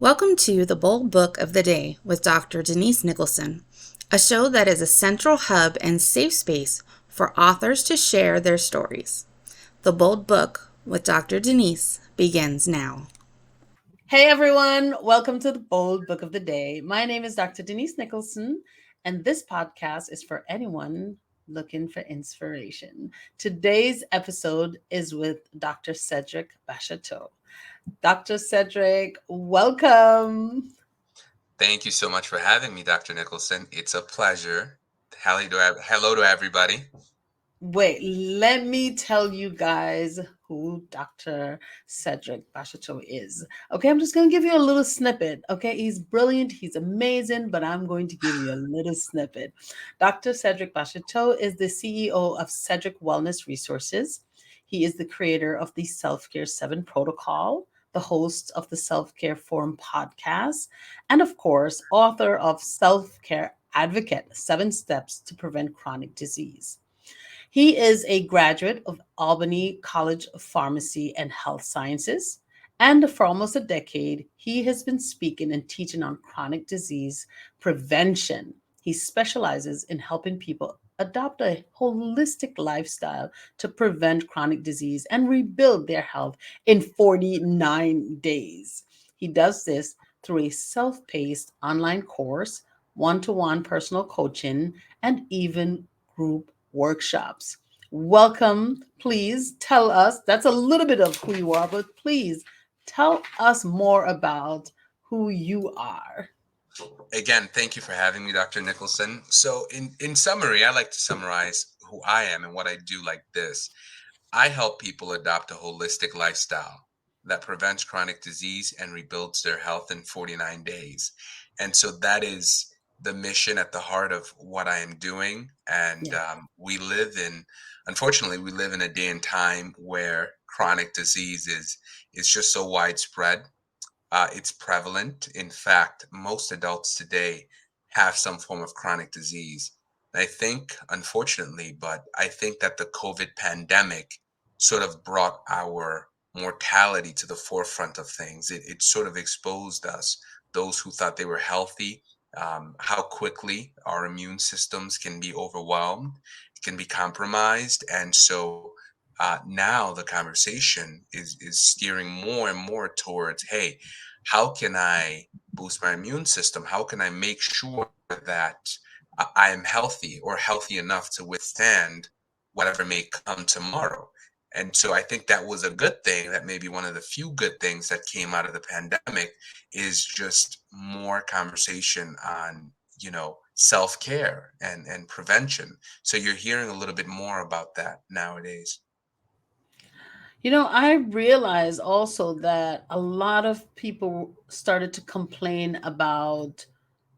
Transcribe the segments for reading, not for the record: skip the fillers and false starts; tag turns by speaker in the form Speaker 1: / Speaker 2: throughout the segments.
Speaker 1: Welcome to the Bold Book of the Day with Dr. Denise Nicholson, a show that is a central hub and safe space for authors to share their stories. The Bold Book with Dr. Denise begins now.
Speaker 2: Hey everyone, welcome to the Bold Book of the Day. My name is Dr. Denise Nicholson, and this podcast is for anyone looking for inspiration. Today's episode is with Dr. Cedrick Batchateu. Dr. Cedrick, welcome.
Speaker 3: Thank you so much for having me, Dr. Nicholson. It's a pleasure. Hello to everybody.
Speaker 2: Wait, let me tell you guys who Dr. Cedrick Batchateu is. Okay, I'm just going to give you a little snippet. Okay, he's brilliant, he's amazing, but I'm going to give you a little snippet. Dr. Cedrick Batchateu is the CEO of Cedrick Wellness Resources. He is the creator of the Self Care 7 Protocol, the host of the Self Care Forum podcast, and of course, author of Self Care Advocate 7 Steps to Prevent Chronic Disease. He is a graduate of Albany College of Pharmacy and Health Sciences. And for almost a decade, he has been speaking and teaching on chronic disease prevention. He specializes in helping people adopt a holistic lifestyle to prevent chronic disease and rebuild their health in 49 days. He does this through a self paced online course, one to one personal coaching, and even group workshops. Welcome. Please tell us. That's a little bit of who you are, but please tell us more about who you are.
Speaker 3: Again, thank you for having me, Dr. Nicholson. So, in summary, I like to summarize who I am and what I do like this. I help people adopt a holistic lifestyle that prevents chronic disease and rebuilds their health in 49 days. And so that is the mission at the heart of what I am doing. And
Speaker 2: Yeah.
Speaker 3: unfortunately, we live in a day and time where chronic disease is just so widespread. It's prevalent. In fact, most adults today have some form of chronic disease. And I think, unfortunately, but I think that the COVID pandemic sort of brought our mortality to the forefront of things. It sort of exposed us, those who thought they were healthy, how quickly our immune systems can be overwhelmed, can be compromised. And so now the conversation is steering more and more towards, hey, how can I boost my immune system? How can I make sure that I am healthy or healthy enough to withstand whatever may come tomorrow? And so I think that was a good thing. That may be one of the few good things that came out of the pandemic is just more conversation on, self-care and prevention. So you're hearing a little bit more about that nowadays.
Speaker 2: I realize also that a lot of people started to complain about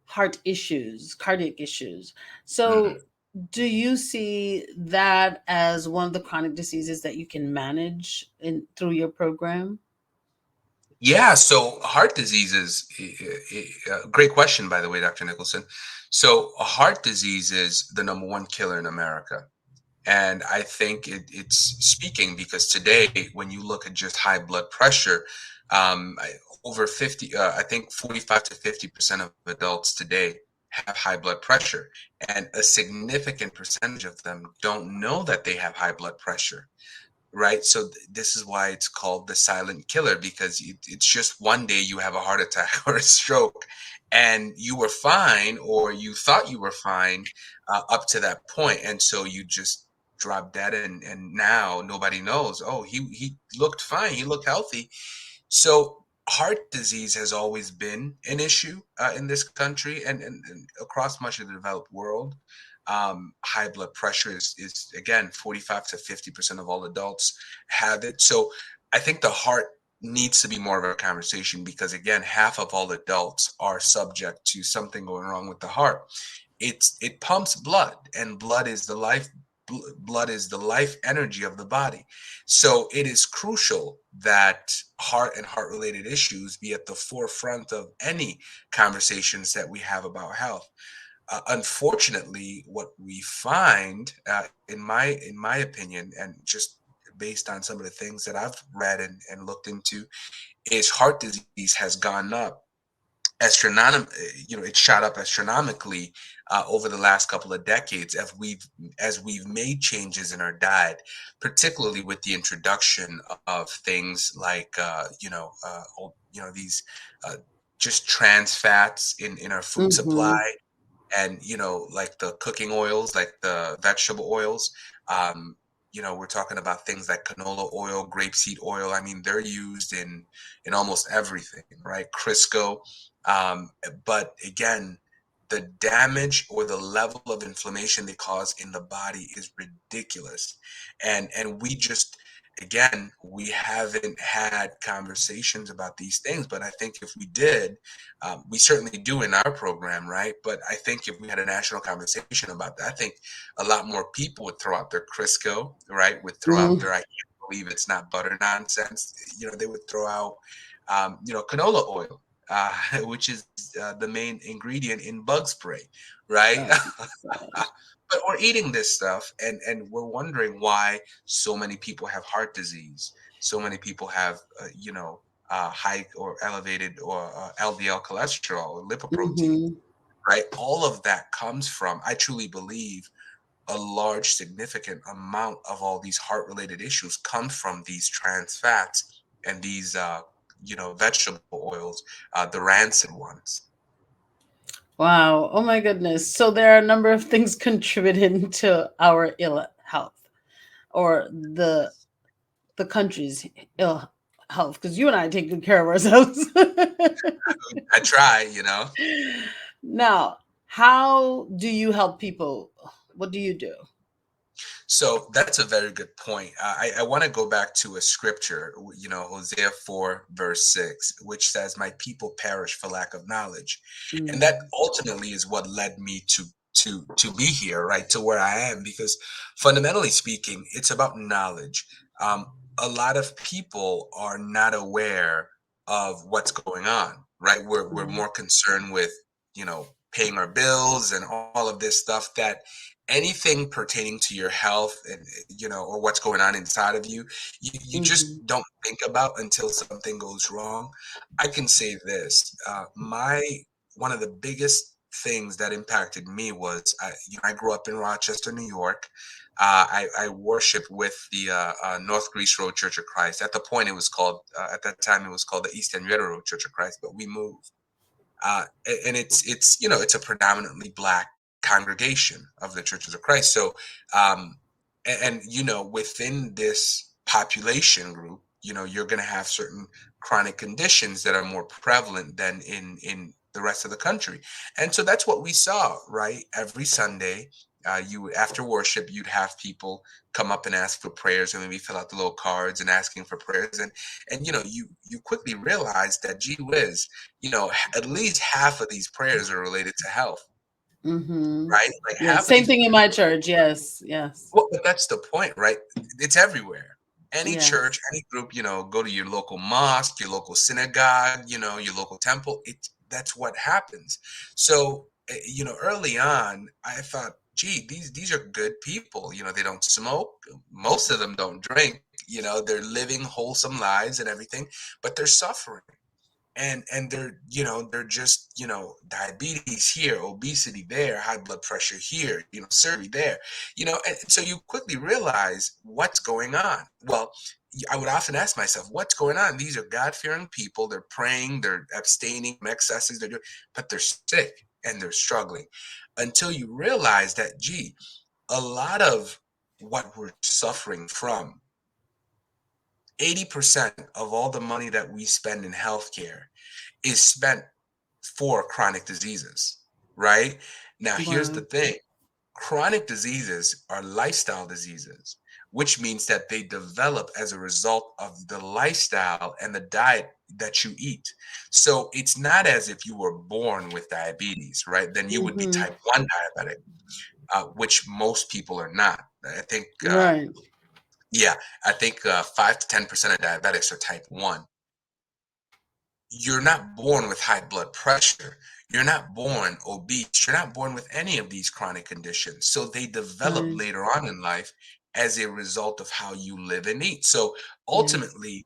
Speaker 2: heart issues, cardiac issues.
Speaker 3: Mhm.
Speaker 2: So, do you see that as one of the chronic diseases that you can manage in through your program?
Speaker 3: Yeah, so heart disease is great question, by the way, Dr. Nicholson. So heart disease is the number one killer in America. And I think it's speaking because today, when you look at just high blood pressure, over 50, I think 45 to 50% of adults today have high blood pressure. And a significant percentage of them don't know that they have high blood pressure, right? So this is why it's called the silent killer, because it's just one day you have a heart attack or a stroke and you were fine, or you thought you were fine up to that point, and so you just drop dead, and now nobody knows, oh, he looked fine, he looked healthy. So heart disease has always been an issue in this country and across much of the developed world. High blood pressure is again 45 to 50% of all adults have it. So I think the heart needs to be more of a conversation because again, half of all adults are subject to something going wrong with the heart. It pumps blood, and blood is the life energy of the body. So it is crucial that heart and heart related issues be at the forefront of any conversations that we have about health. Unfortunately, what we find, in my opinion, and just based on some of the things that I've read and looked into, is heart disease has gone up it shot up astronomically over the last couple of decades as we've made changes in our diet, particularly with the introduction of things like these uh, just trans fats in our food
Speaker 2: Mm-hmm.
Speaker 3: supply, and like the cooking oils, like the vegetable oils. um we're talking about things like canola oil, grapeseed oil. I mean, they're used in almost everything, right? Crisco. But again, the damage or the level of inflammation they cause in the body is ridiculous. And we just, again, we haven't had conversations about these things. But I think if we did, we certainly do in our program, right? But I think if we had a national conversation about that, I think a lot more people would throw out their Crisco, right? Would throw out
Speaker 2: Mm.
Speaker 3: their "I can't believe it's not butter" nonsense. They would throw out, canola oil, which is the main ingredient in bug spray, right?
Speaker 2: Oh, gosh.
Speaker 3: But we're eating this stuff, and we're wondering why so many people have heart disease. So many people have, high or elevated or LDL cholesterol or lipoprotein,
Speaker 2: Mm-hmm.
Speaker 3: right? All of that comes from, I truly believe, a large, significant amount of all these heart-related issues come from these trans fats and these, vegetable oils, the rancid ones.
Speaker 2: Wow. Oh my goodness. So there are a number of things contributing to our ill health, or the country's ill health, because you and I take good care of ourselves.
Speaker 3: I try.
Speaker 2: Now, how do you help people? What do you do?
Speaker 3: So that's a very good point. I want to go back to a scripture, Hosea 4, verse 6, which says, "My people perish for lack of knowledge." And that
Speaker 2: Mm.
Speaker 3: ultimately is what led me to be here, right, to where I am, because fundamentally speaking, it's about knowledge. A lot of people are not aware of what's going on, right? We're
Speaker 2: Right.
Speaker 3: more concerned with, paying our bills and all of this stuff, that anything pertaining to your health and or what's going on inside of you
Speaker 2: Mm-hmm.
Speaker 3: just don't think about until something goes wrong. I can say this: my one of the biggest things that impacted me was, I grew up in Rochester, New York. I worshipped with the North Greece Road Church of Christ. At the point, it was called, at that time, it was called the East Henrietta Road Church of Christ, but we moved. And it's a predominantly black congregation of the Churches of Christ. So, within this population group, you're going to have certain chronic conditions that are more prevalent than in the rest of the country. And so that's what we saw, right? Every Sunday, after worship, you'd have people come up and ask for prayers, and maybe fill out the little cards and asking for prayers. And you quickly realize that, gee whiz, at least half of these prayers are related to health,
Speaker 2: Mm-hmm.
Speaker 3: right? Like
Speaker 2: Yeah,
Speaker 3: half of
Speaker 2: same
Speaker 3: these.
Speaker 2: thing in my church. Yes, yes,
Speaker 3: Well, but that's the point, right? It's everywhere. Any church,
Speaker 2: yes.
Speaker 3: any group, go to your local mosque, your local synagogue, your local temple. That's what happens. So, early on, I thought, gee, these are good people. They don't smoke. Most of them don't drink. They're living wholesome lives and everything, but they're suffering. And they're just, diabetes here, obesity there, high blood pressure here, surgery there, and so you quickly realize what's going on. Well, I would often ask myself, what's going on? These are God-fearing people. They're praying, they're abstaining from excesses, they're doing, but they're sick and they're struggling, until you realize that, gee, a lot of what we're suffering from, 80% of all the money that we spend in healthcare is spent for chronic diseases, right? Now, here's the
Speaker 2: Wow.
Speaker 3: thing: chronic diseases are lifestyle diseases, which means that they develop as a result of the lifestyle and the diet that you eat. So it's not as if you were born with diabetes, right? Then you would be
Speaker 2: Mm-hmm.
Speaker 3: type 1 diabetic, which most people are not. I think,
Speaker 2: Right.
Speaker 3: yeah, I think 5 to 10% of diabetics are type 1. You're not born with high blood pressure. You're not born obese. You're not born with any of these chronic conditions. So they develop
Speaker 2: Right.
Speaker 3: later on in life as a result of how you live and eat. So
Speaker 2: Yes.
Speaker 3: ultimately,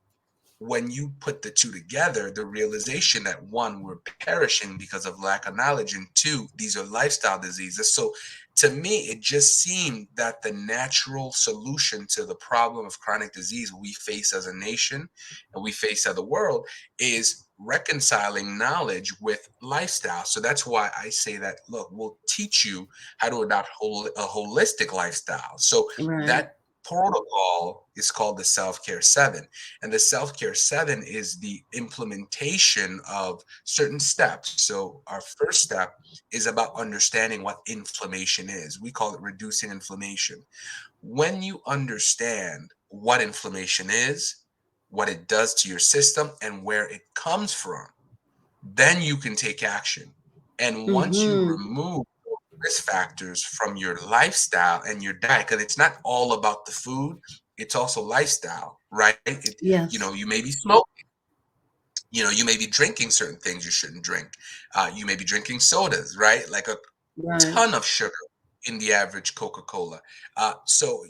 Speaker 3: when you put the two together, the realization that one, we're perishing because of lack of knowledge, and two, these are lifestyle diseases. So to me, it just seemed that the natural solution to the problem of chronic disease we face as a nation and we face as the world is reconciling knowledge with lifestyle. So that's why I say that, look, we'll teach you how to adopt a holistic lifestyle. So
Speaker 2: Right.
Speaker 3: that protocol is called the self-care 7, and the self-care 7 is the implementation of certain steps. So our first step is about understanding what inflammation is. We call it reducing inflammation. When you understand what inflammation is, what it does to your system, and where it comes from, then you can take action. And once you
Speaker 2: Mm-hmm.
Speaker 3: remove risk factors from your lifestyle and your diet, because it's not all about the food, it's also lifestyle, right?
Speaker 2: Yes.
Speaker 3: You may be smoking, you may be drinking certain things you shouldn't drink. You may be drinking sodas, right? Like a
Speaker 2: Right.
Speaker 3: ton of sugar in the average Coca-Cola. So,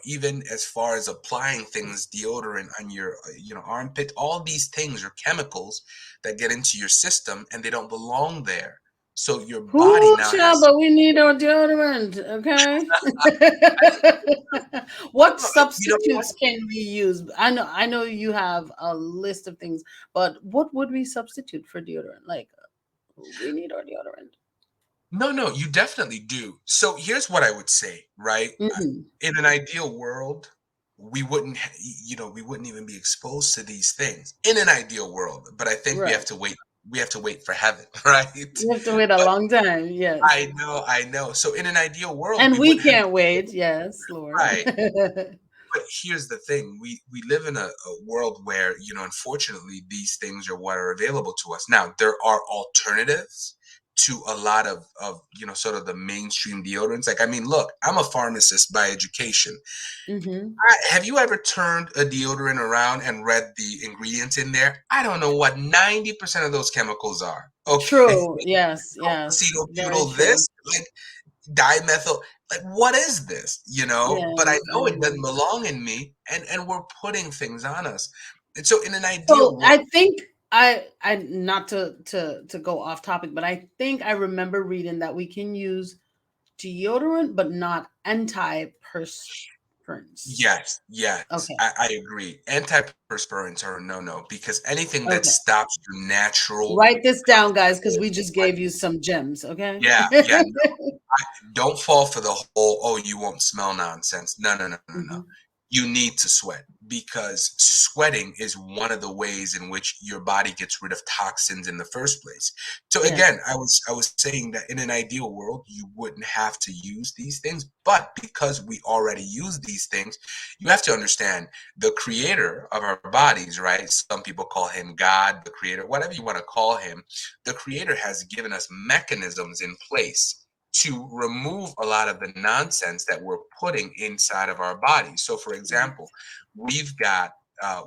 Speaker 3: even as far as applying things, deodorant on your, armpit, all these things are chemicals that get into your system and they don't belong there. So your body
Speaker 2: Whoo,
Speaker 3: now
Speaker 2: child,
Speaker 3: has,
Speaker 2: but we need our deodorant, okay? What
Speaker 3: what?
Speaker 2: substitutes can we use? I know you have a list of things, but what would we substitute for deodorant? Like, we need our deodorant.
Speaker 3: No, no, you definitely do. So here's what I would say, right?
Speaker 2: Hmm.
Speaker 3: In an ideal world, we wouldn't even be exposed to these things in an ideal world. But I think we have
Speaker 2: Right.
Speaker 3: to wait. We have to wait for heaven, right?
Speaker 2: We have to wait a
Speaker 3: But
Speaker 2: long time. Yes.
Speaker 3: I know. So in an ideal world,
Speaker 2: And
Speaker 3: we
Speaker 2: we
Speaker 3: wouldn't have.
Speaker 2: can't wait. Yes, Lord.
Speaker 3: Right. But here's the thing: we live in a world where, unfortunately, these things are what are available to us. Now, there are alternatives to a lot of sort of the mainstream deodorants. Like, I mean, look, I'm a pharmacist by education.
Speaker 2: Hmm.
Speaker 3: Have you ever turned a deodorant around and read the ingredients in there? I don't know what 90% of those chemicals are. Okay,
Speaker 2: True. Yes. Yes. Very
Speaker 3: butyl
Speaker 2: true.
Speaker 3: this, like dimethyl, like what is this, but I
Speaker 2: Yes, I
Speaker 3: know it doesn't
Speaker 2: know.
Speaker 3: belong in me, and we're putting things on us. And so in an ideal
Speaker 2: So
Speaker 3: world,
Speaker 2: I think I not to go off topic, but I think I remember reading that we can use deodorant, but not antiperspirants.
Speaker 3: yes, yes,
Speaker 2: Okay.
Speaker 3: I agree. Antiperspirants are a no-no, because anything that
Speaker 2: Okay.
Speaker 3: stops your natural
Speaker 2: Write this down, guys, because
Speaker 3: flow of
Speaker 2: we just
Speaker 3: sweat.
Speaker 2: gave you some gems. Okay.
Speaker 3: Yeah, yeah. Don't fall for the whole, "Oh, you won't smell" nonsense. No, no, no, no, no.
Speaker 2: Hmm.
Speaker 3: You need to sweat, because sweating is one of the ways in which your body gets rid of toxins in the first place. So
Speaker 2: Yes.
Speaker 3: again, I was saying that in an ideal world, you wouldn't have to use these things, but because we already use these things, you have to understand the creator of our bodies, right? Some people call him God, the creator, whatever you want to call him. The creator has given us mechanisms in place to remove a lot of the nonsense that we're putting inside of our bodies. So, for example,
Speaker 2: Yes.
Speaker 3: we've got uh,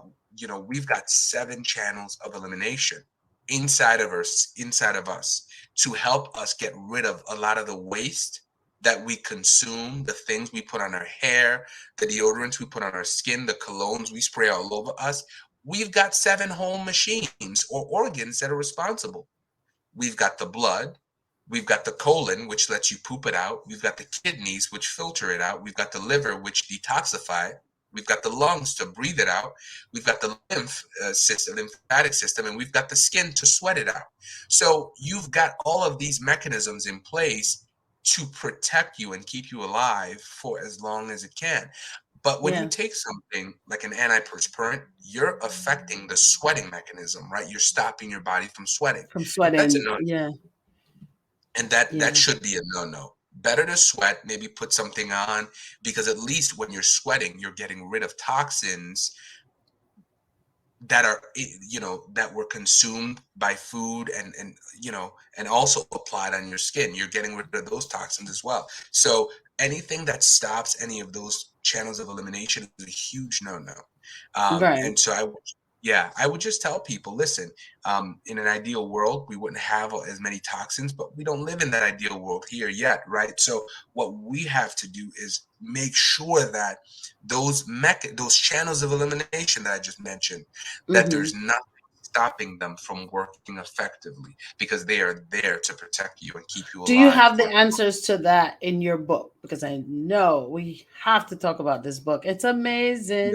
Speaker 3: we've got 7 channels of elimination inside of us to help us get rid of a lot of the waste that we consume, the things we put on our hair, the deodorants we put on our skin, the colognes we spray all over us. We've got 7 whole machines or organs that are responsible. We've got the blood. We've got the colon, which lets you poop it out. We've got the kidneys, which filter it out. We've got the liver, which detoxify it. We've got the lungs to breathe it out. We've got the lymphatic system, and we've got the skin to sweat it out. So you've got all of these mechanisms in place to protect you and keep you alive for as long as it can. But when you
Speaker 2: Yes.
Speaker 3: take something like an antiperspirant, you're affecting the sweating mechanism, right? You're stopping your body from sweating.
Speaker 2: From
Speaker 3: And that's a
Speaker 2: sweating.
Speaker 3: no,
Speaker 2: Yeah.
Speaker 3: and that
Speaker 2: Yeah.
Speaker 3: should be a no-no. Better to sweat, maybe put something on, because at least when you're sweating, you're getting rid of toxins that are that were consumed by food, and also applied on your skin. You're getting rid of those toxins as well. So anything that stops any of those channels of elimination is a huge no-no.
Speaker 2: Right.
Speaker 3: And so Yeah, I would just tell people, listen, in an ideal world, we wouldn't have as many toxins, but we don't live in that ideal world here yet, right? So what we have to do is make sure that those channels of elimination that I just mentioned, that
Speaker 2: Hmm.
Speaker 3: there's nothing stopping them from working effectively because they are there to protect you and keep you
Speaker 2: Do you
Speaker 3: alive
Speaker 2: have
Speaker 3: for.
Speaker 2: the answers to that in your book? Because I know we have to talk about this book. It's
Speaker 3: Yeah,
Speaker 2: amazing.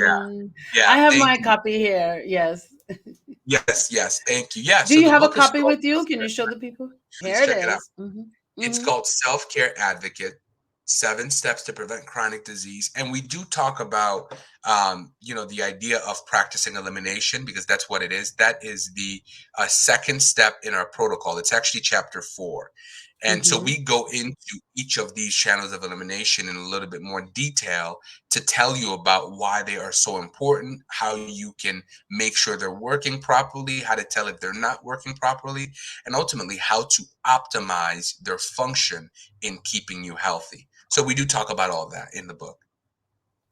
Speaker 3: yeah,
Speaker 2: I have
Speaker 3: thank
Speaker 2: my
Speaker 3: you.
Speaker 2: copy here. Yes.
Speaker 3: Yes, yes, thank you. Yeah,
Speaker 2: Do
Speaker 3: so
Speaker 2: you
Speaker 3: the
Speaker 2: have a
Speaker 3: book is
Speaker 2: copy
Speaker 3: called
Speaker 2: with you? Can you show the people?
Speaker 3: Please
Speaker 2: Here it
Speaker 3: check it out.
Speaker 2: is. Mm-hmm.
Speaker 3: It's
Speaker 2: Mm-hmm.
Speaker 3: called Self-Care Advocate: 7 Steps to Prevent Chronic Disease. And we do talk about, the idea of practicing elimination because that's what it is. That is the second step in our protocol. It's actually chapter 4. And so
Speaker 2: Mm-hmm.
Speaker 3: we go into each of these channels of elimination in a little bit more detail to tell you about why they are so important, how you can make sure they're working properly, how to tell if they're not working properly, and ultimately how to optimize their function in keeping you healthy. So we do talk about all that in the book.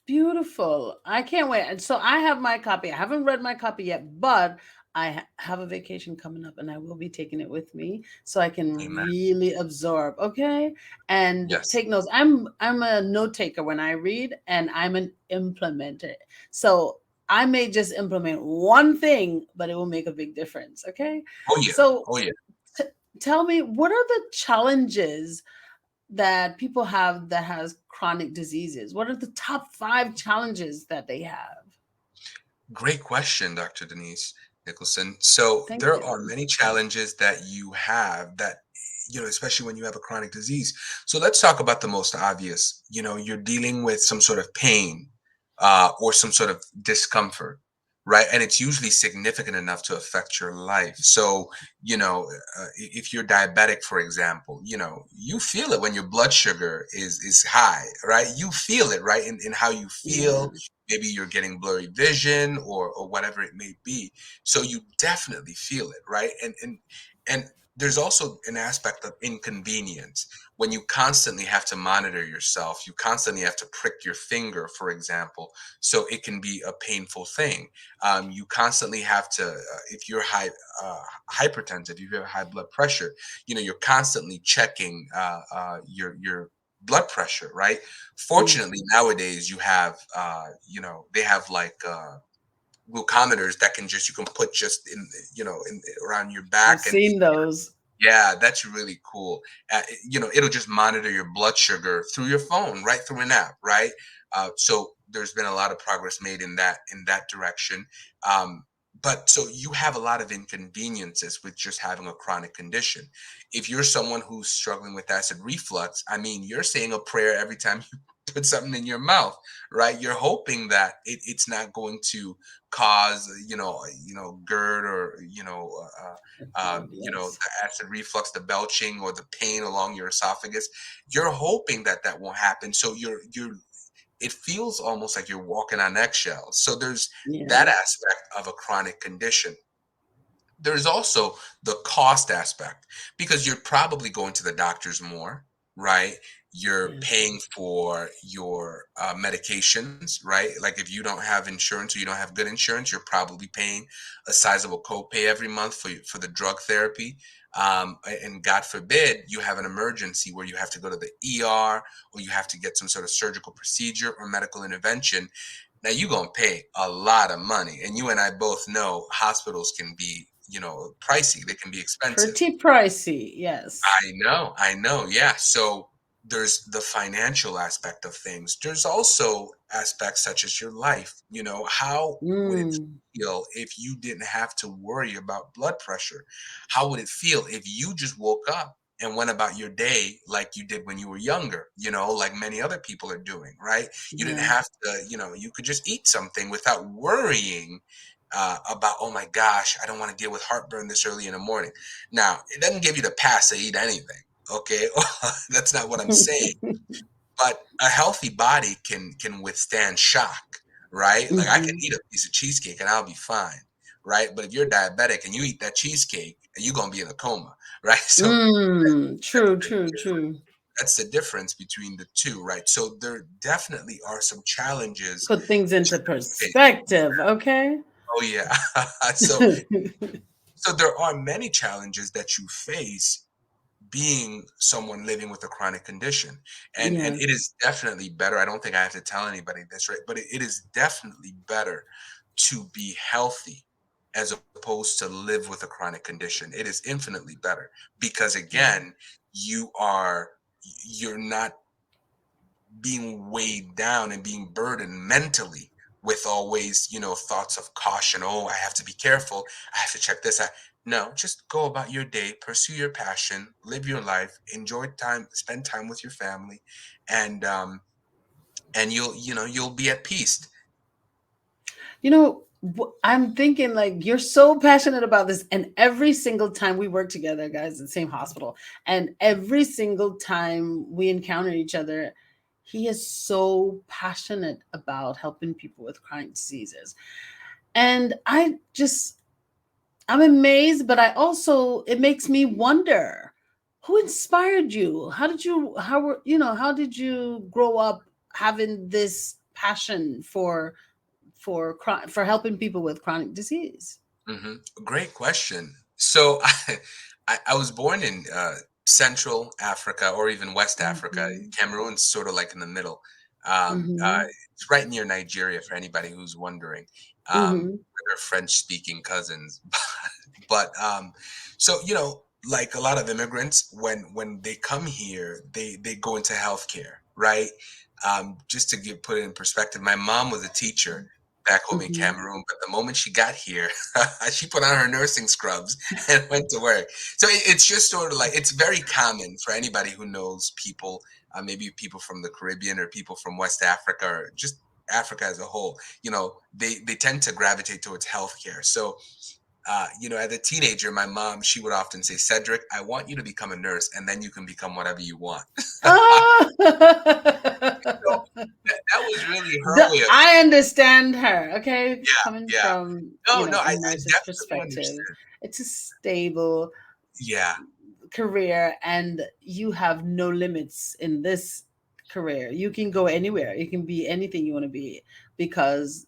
Speaker 2: Beautiful. I can't wait. And so I have my copy. I haven't read my copy yet, but I have a vacation coming up and I will be taking it with me so I can
Speaker 3: Amen.
Speaker 2: really absorb, okay? And
Speaker 3: Yes.
Speaker 2: take notes. I'm a note taker when I read and I'm an implementer. So I may just implement one thing, but it will make a big difference, okay?
Speaker 3: Oh yeah.
Speaker 2: So
Speaker 3: Oh yeah.
Speaker 2: t- tell me, what are the challenges that people have that has chronic diseases? What are the top 5 challenges that they have?
Speaker 3: Great question, Dr. Denise Nicholson. So
Speaker 2: Thank
Speaker 3: there are
Speaker 2: you.
Speaker 3: many challenges that you have that, especially when you have a chronic disease. So let's talk about the most obvious. You're dealing with some sort of pain or some sort of discomfort, right? And it's usually significant enough to affect your life. So, if you're diabetic, for example, you feel it when your blood sugar is high, right? You feel it, right? In how you feel.
Speaker 2: Yeah.
Speaker 3: Maybe you're getting blurry vision or whatever it may be. So you definitely feel it, right? And there's also an aspect of inconvenience when you constantly have to monitor yourself. You constantly have to prick your finger, for example, so it can be a painful thing. You constantly have to, if you're hypertensive, if you have high blood pressure, you're constantly checking your blood pressure, right? Fortunately,
Speaker 2: Mhm.
Speaker 3: nowadays you have, they have like glucometers that you can put just in around your
Speaker 2: I've
Speaker 3: back, and
Speaker 2: seen those.
Speaker 3: yeah, that's really cool. It'll just monitor your blood sugar through your phone, right through an app, right? So there's been a lot of progress made in that direction. Um, but so you have a lot of inconveniences with just having a chronic condition. If you're someone who's struggling with acid reflux, I mean, you're saying a prayer every time you put something in your mouth, right? You're hoping that it's not going to cause, GERD or
Speaker 2: Yes.
Speaker 3: the acid reflux, the belching, or the pain along your esophagus. You're hoping that won't happen. So it feels almost like you're walking on eggshells. So there's that
Speaker 2: Yeah.
Speaker 3: aspect of a chronic condition. There's also the cost aspect because you're probably going to the doctors more, right? You're
Speaker 2: Yeah.
Speaker 3: paying for your medications, right? Like if you don't have insurance or you don't have good insurance, you're probably paying a sizable copay every month for the drug therapy. And God forbid you have an emergency where you have to go to the ER or you have to get some sort of surgical procedure or medical intervention. Now you're gonna pay a lot of money, and you and I both know hospitals can be, pricey. They can be expensive.
Speaker 2: Pretty pricey. Yes.
Speaker 3: I know, yeah. So there's the financial aspect of things. There's also aspects such as your life. How would it
Speaker 2: Mm.
Speaker 3: feel if you didn't have to worry about blood pressure? How would it feel if you just woke up and went about your day like you did when you were younger, like many other people are doing, right? You didn't
Speaker 2: Yeah.
Speaker 3: have to, you could just eat something without worrying about, oh my gosh, I don't want to deal with heartburn this early in the morning. Now, it doesn't give you the pass to eat anything, okay? That's not what I'm saying. But a healthy body can withstand shock, right? Like I can
Speaker 2: Hmm.
Speaker 3: eat a piece of cheesecake and I'll be fine, right? But if you're diabetic and you eat that cheesecake, you're gonna be in a coma, right? So
Speaker 2: Mm.
Speaker 3: that's
Speaker 2: True,
Speaker 3: the
Speaker 2: true,
Speaker 3: difference.
Speaker 2: true.
Speaker 3: That's the difference between the two, right? So there definitely are some challenges
Speaker 2: Put things into
Speaker 3: just to face.
Speaker 2: perspective, okay?
Speaker 3: Oh yeah. So there are many challenges that you face being someone living with a chronic condition, and
Speaker 2: Yes.
Speaker 3: it is definitely better. I don't think I have to tell anybody this, right? But it is definitely better to be healthy as opposed to live with a chronic condition. It is infinitely better because again, you're not being weighed down and being burdened mentally with always, thoughts of caution. Oh, I have to be careful. I have to check this out. No, just go about your day, pursue your passion, live your life, enjoy time, spend time with your family, and you'll be at peace.
Speaker 2: I'm thinking like you're so passionate about this, and every single time we work together, guys, at the same hospital, and every single time we encounter each other, he is so passionate about helping people with chronic diseases. And I'm amazed, but I also, it makes me wonder who inspired you? How did you grow up having this passion for helping people with chronic disease?
Speaker 3: Great question. So I was born in Central Africa or even West Africa.
Speaker 2: Mhm.
Speaker 3: Cameroon's sort of like in the middle. It's right near Nigeria for anybody who's wondering.
Speaker 2: Mhm.
Speaker 3: They're French speaking cousins. But so like a lot of immigrants, when they come here, they go into healthcare, right? Just to put it in perspective, my mom was a teacher back home in
Speaker 2: Mhm.
Speaker 3: Cameroon, but the moment she got here, she put on her nursing scrubs and went to work. So it's just sort of like it's very common for anybody who knows people, maybe people from the Caribbean or people from West Africa or just Africa as a whole. They tend to gravitate towards healthcare. So as a teenager, my mom, she would often say, Cedrick, I want you to become a nurse and then you can become whatever you want.
Speaker 2: Ah!
Speaker 3: So that was really her way of,
Speaker 2: I understand her. Okay,
Speaker 3: yeah,
Speaker 2: coming
Speaker 3: yeah.
Speaker 2: from
Speaker 3: No, no,
Speaker 2: a
Speaker 3: I
Speaker 2: nurse's
Speaker 3: definitely
Speaker 2: perspective,
Speaker 3: understand.
Speaker 2: it's a stable
Speaker 3: Yeah.
Speaker 2: career, and you have no limits in this career. You can go anywhere. You can be anything you want to be, because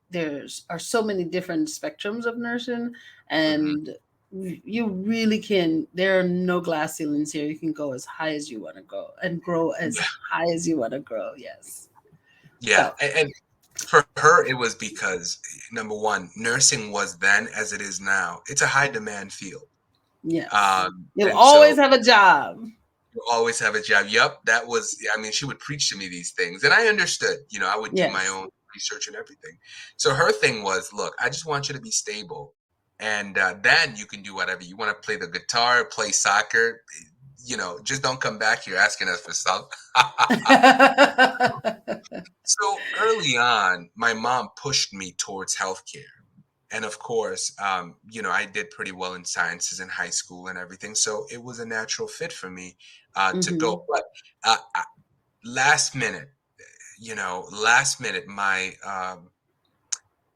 Speaker 2: there's are so many different spectrums of nursing,
Speaker 3: hmm
Speaker 2: and you really can. There are no glass ceilings here. You can go as high as you want to go and grow as
Speaker 3: Yeah.
Speaker 2: high as you want to grow. Yes.
Speaker 3: Yeah.
Speaker 2: So
Speaker 3: And for her, it was because number one, nursing was then as it is now. It's a high demand field.
Speaker 2: yes, you'll
Speaker 3: And so
Speaker 2: always have a job.
Speaker 3: you always have a job. Yep, that was. I mean, she would preach to me these things, and I understood. I would do my
Speaker 2: Yes.
Speaker 3: own research and everything. So her thing was, look, I just want you to be stable, and then you can do whatever you want to. Play the guitar, play soccer. Just don't come back here asking us for stuff. So early on, my mom pushed me towards healthcare. And of course, I did pretty well in sciences in high school and everything. So it was a natural fit for me to go.
Speaker 2: Hmm.
Speaker 3: But last minute, last minute, my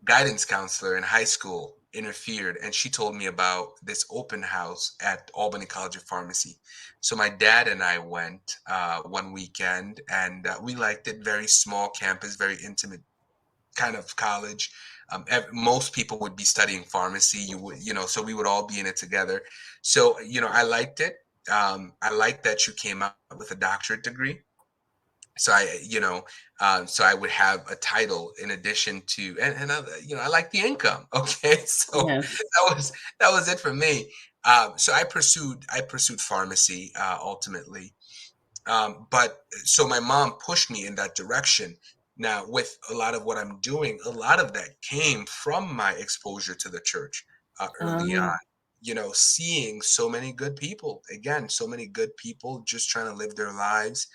Speaker 3: guidance counselor in high school interfered and she told me about this open house at Albany College of Pharmacy. So my dad and I went one weekend and we liked it. Very small campus, very intimate kind of college. Most people would be studying pharmacy. So we would all be in it together. So, I liked it. I liked that you came out with a doctorate degree. So so I would have a title in addition to, and I like the income. Okay, so
Speaker 2: Yes.
Speaker 3: that was it for me. So I pursued pharmacy ultimately, but so my mom pushed me in that direction. Now, with a lot of what I'm doing, a lot of that came from my exposure to the church early on.
Speaker 2: Um,
Speaker 3: Seeing so many good people, again, so many good people just trying to live their lives,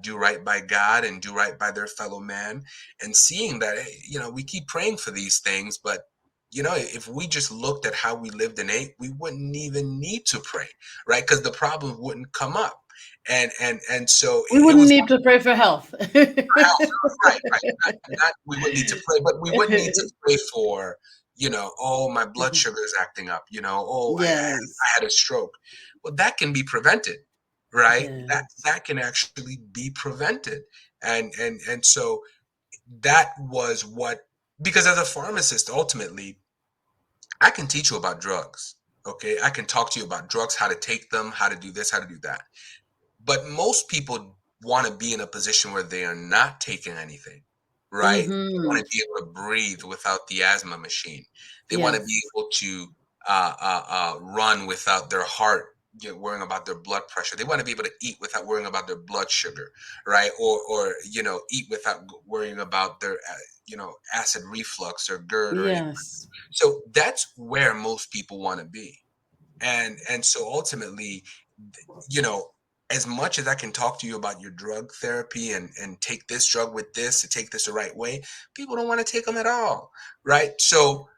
Speaker 3: do right by God and do right by their fellow man, and seeing that, hey, we keep praying for these things, but if we just looked at how we lived and ate, we wouldn't even need to pray, right? Because the problem wouldn't come up and so
Speaker 2: we
Speaker 3: it
Speaker 2: wouldn't
Speaker 3: was
Speaker 2: need to pray for health.
Speaker 3: health, right, right. Not we wouldn't need to pray, but we would need to pray for, oh, my blood sugar is acting up, oh, I
Speaker 2: Yes.
Speaker 3: had a stroke. Well, that can be prevented, right? That
Speaker 2: Yes.
Speaker 3: that can actually be prevented. And so that was what Because as a pharmacist, ultimately, I can teach you about drugs. Okay, I can talk to you about drugs, how to take them, how to do this, how to do that. But most people want to be in a position where they are not taking anything, right? They want
Speaker 2: Mm-hmm.
Speaker 3: to be able to breathe without the asthma machine. They want to be
Speaker 2: Yes.
Speaker 3: able to run without their heart worrying about their blood pressure. They want to be able to eat without worrying about their blood sugar, right? Or eat without worrying about their acid reflux or GERD or anything.
Speaker 2: Yes.
Speaker 3: So that's where most people want to be. And so ultimately, you know, as much as I can talk to you about your drug therapy and take this drug with this to take this the right way, people don't want to take them at all, right? So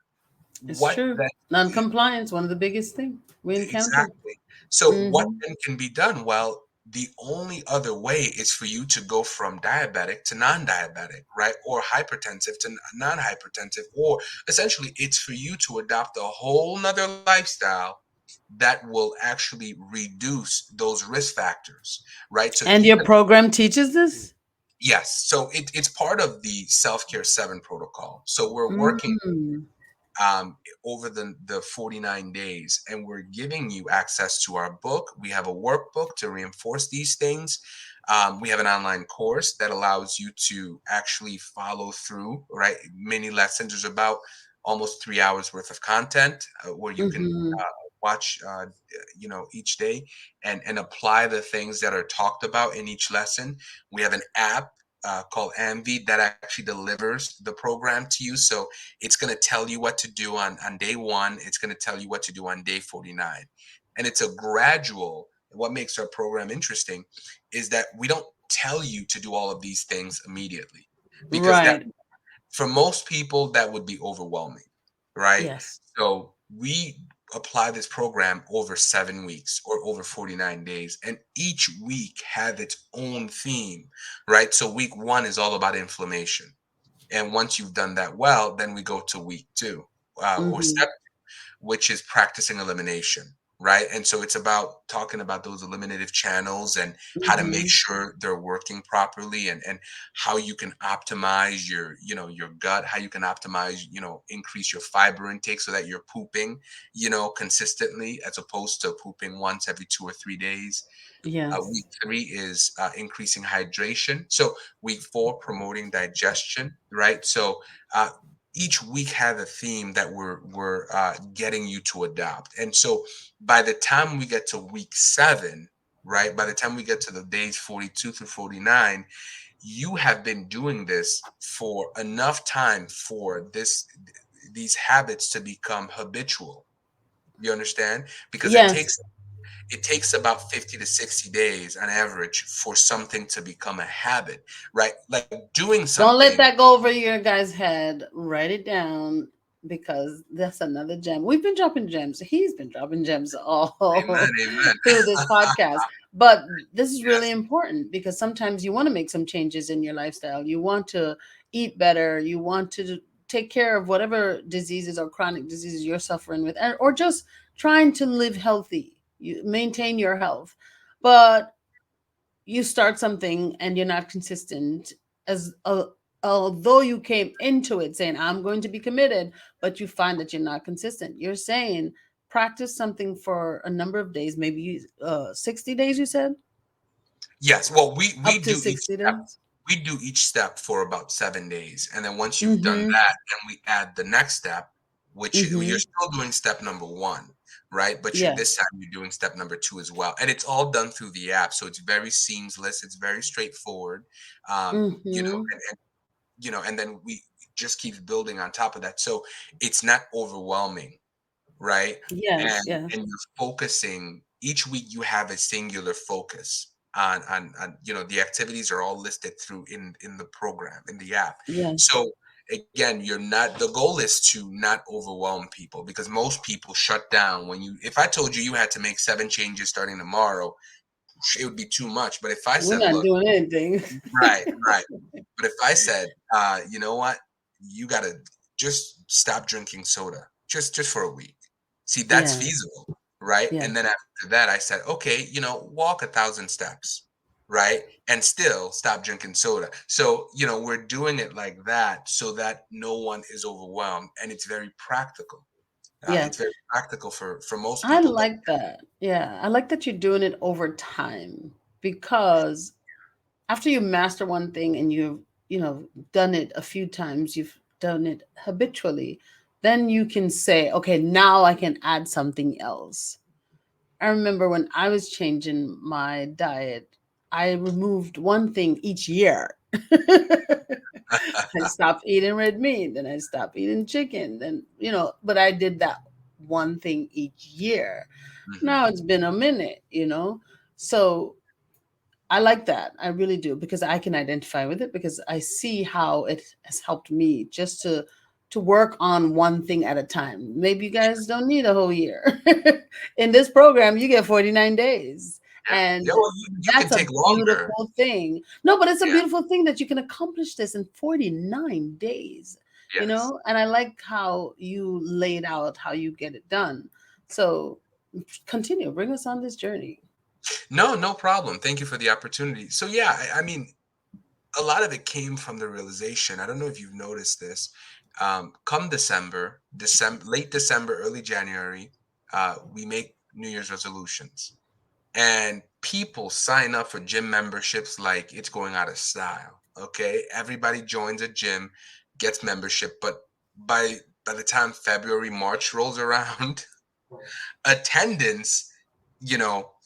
Speaker 2: It's
Speaker 3: what
Speaker 2: true.
Speaker 3: then
Speaker 2: Non-compliance, one of the biggest things we encounter.
Speaker 3: exactly. So what
Speaker 2: Mm-hmm.
Speaker 3: then can be done? Well, the only other way is for you to go from diabetic to non-diabetic, right? Or hypertensive to non-hypertensive, or essentially it's for you to adopt a whole nother lifestyle that will actually reduce those risk factors, right? So
Speaker 2: And your
Speaker 3: even
Speaker 2: program teaches this?
Speaker 3: yes, so it's part of the self-care 7 protocol. So we're working
Speaker 2: Mm.
Speaker 3: over the 49 days, and we're giving you access to our book. We have a workbook to reinforce these things. We have an online course that allows you to actually follow through, right? Many lessons. There's about almost 3 hours worth of content where you can
Speaker 2: Mm-hmm.
Speaker 3: watch each day and apply the things that are talked about in each lesson. We have an app called Amvi that actually delivers the program to you. So it's going to tell you what to do on day one. It's going to tell you what to do on day 49. And it's a gradual. What makes our program interesting is that we don't tell you to do all of these things immediately, because that
Speaker 2: Right.
Speaker 3: for most people that would be overwhelming, right?
Speaker 2: Yes.
Speaker 3: So we apply this program over 7 weeks or over 49 days, and each week have its own theme, right? So week one is all about inflammation, and once you've done that well, then we go to week two, or
Speaker 2: Mm-hmm.
Speaker 3: step, which is practicing elimination, right? And so it's about talking about those eliminative channels and how to make
Speaker 2: Mm-hmm.
Speaker 3: sure they're working properly, and how you can optimize your gut, how you can optimize, increase your fiber intake so that you're pooping, consistently, as opposed to pooping once every 2 or 3 days. Week
Speaker 2: Yes.
Speaker 3: three is increasing hydration. So week four, promoting digestion, right? So uh, each week have a theme that we're getting you to adopt. And so by the time we get to week seven, right? By the time we get to the days 42 through 49, you have been doing this for enough time for these habits to become habitual. You understand? Because
Speaker 2: Yes.
Speaker 3: it takes about 50 to 60 days on average for something to become a habit, right? Like doing
Speaker 2: Don't let
Speaker 3: something.
Speaker 2: that go over your guy's head. Write it down because that's another gem. We've been dropping gems. He's been dropping gems
Speaker 3: Amen,
Speaker 2: all
Speaker 3: amen.
Speaker 2: through this podcast. But this is really
Speaker 3: Yes,
Speaker 2: important because sometimes you want to make some changes in your lifestyle. You want to eat better. You want to take care of whatever diseases or chronic diseases you're suffering with, or just trying to live healthy. You maintain your health. But you start something and you're not consistent, as although you came into it saying I'm going to be committed, but you find that you're not consistent. You're saying practice something for a number of days, maybe 60 days, you said?
Speaker 3: yes. Well, we
Speaker 2: Up to
Speaker 3: do each
Speaker 2: 60
Speaker 3: step.
Speaker 2: days.
Speaker 3: We do each step for about 7 days, and then once you've done
Speaker 2: Mm-hmm.
Speaker 3: that, then we add the next step, which you're
Speaker 2: Mm-hmm.
Speaker 3: still doing step number one, right? But this
Speaker 2: Yes.
Speaker 3: time you're doing step number two as well, and it's all done through the app, so it's very seamless. It's very straightforward,
Speaker 2: Mm-hmm.
Speaker 3: and then we just keep building on top of that, so it's not overwhelming, right?
Speaker 2: Yes,
Speaker 3: And
Speaker 2: yes,
Speaker 3: you're focusing each week. You have a singular focus on the activities are all listed through in the program, in the app.
Speaker 2: yes.
Speaker 3: So again, you're not the goal is to not overwhelm people, because most people shut down when you if I told you you had to make 7 changes starting tomorrow, it would be too much. But if I
Speaker 2: We're
Speaker 3: said,
Speaker 2: not
Speaker 3: look,
Speaker 2: doing anything.
Speaker 3: right, right, but if I said, you know what, you gotta just stop drinking soda just for a week. See, that's
Speaker 2: Yes,
Speaker 3: feasible, right? And
Speaker 2: yes.
Speaker 3: then after that, I said, okay, walk 1,000 steps, right? And still stop drinking soda. So, we're doing it like that so that no one is overwhelmed, and it's very practical.
Speaker 2: Yeah.
Speaker 3: It's very practical for most
Speaker 2: I
Speaker 3: people, but
Speaker 2: like that. Yeah. I like that you're doing it over time, because after you master one thing and you've, done it a few times, you've done it habitually, then you can say, okay, now I can add something else. I remember when I was changing my diet, I removed one thing each year. I stopped eating red meat, then I stopped eating chicken, then, but I did that one thing each year. Now
Speaker 3: Mhm.
Speaker 2: it's been a minute. So I like that. I really do, because I can identify with it, because I see how it has helped me just to work on one thing at a time. Maybe you guys don't need a whole year. In this program, you get 49 days.
Speaker 3: Yeah. Yeah,
Speaker 2: And
Speaker 3: well, you can
Speaker 2: that's a
Speaker 3: take longer.
Speaker 2: beautiful thing. No, but it's a
Speaker 3: Yeah.
Speaker 2: beautiful thing that you can accomplish this in 49 days,
Speaker 3: Yes.
Speaker 2: and I like how you laid out how you get it done. So continue, bring us on this journey.
Speaker 3: No, no problem. Thank you for the opportunity. So yeah, I mean, a lot of it came from the realization. I don't know if you've noticed this. Come late December, early January, we make New Year's resolutions, and people sign up for gym memberships like it's going out of style. Okay, everybody joins a gym, gets membership, but by the time February, March rolls around, attendance,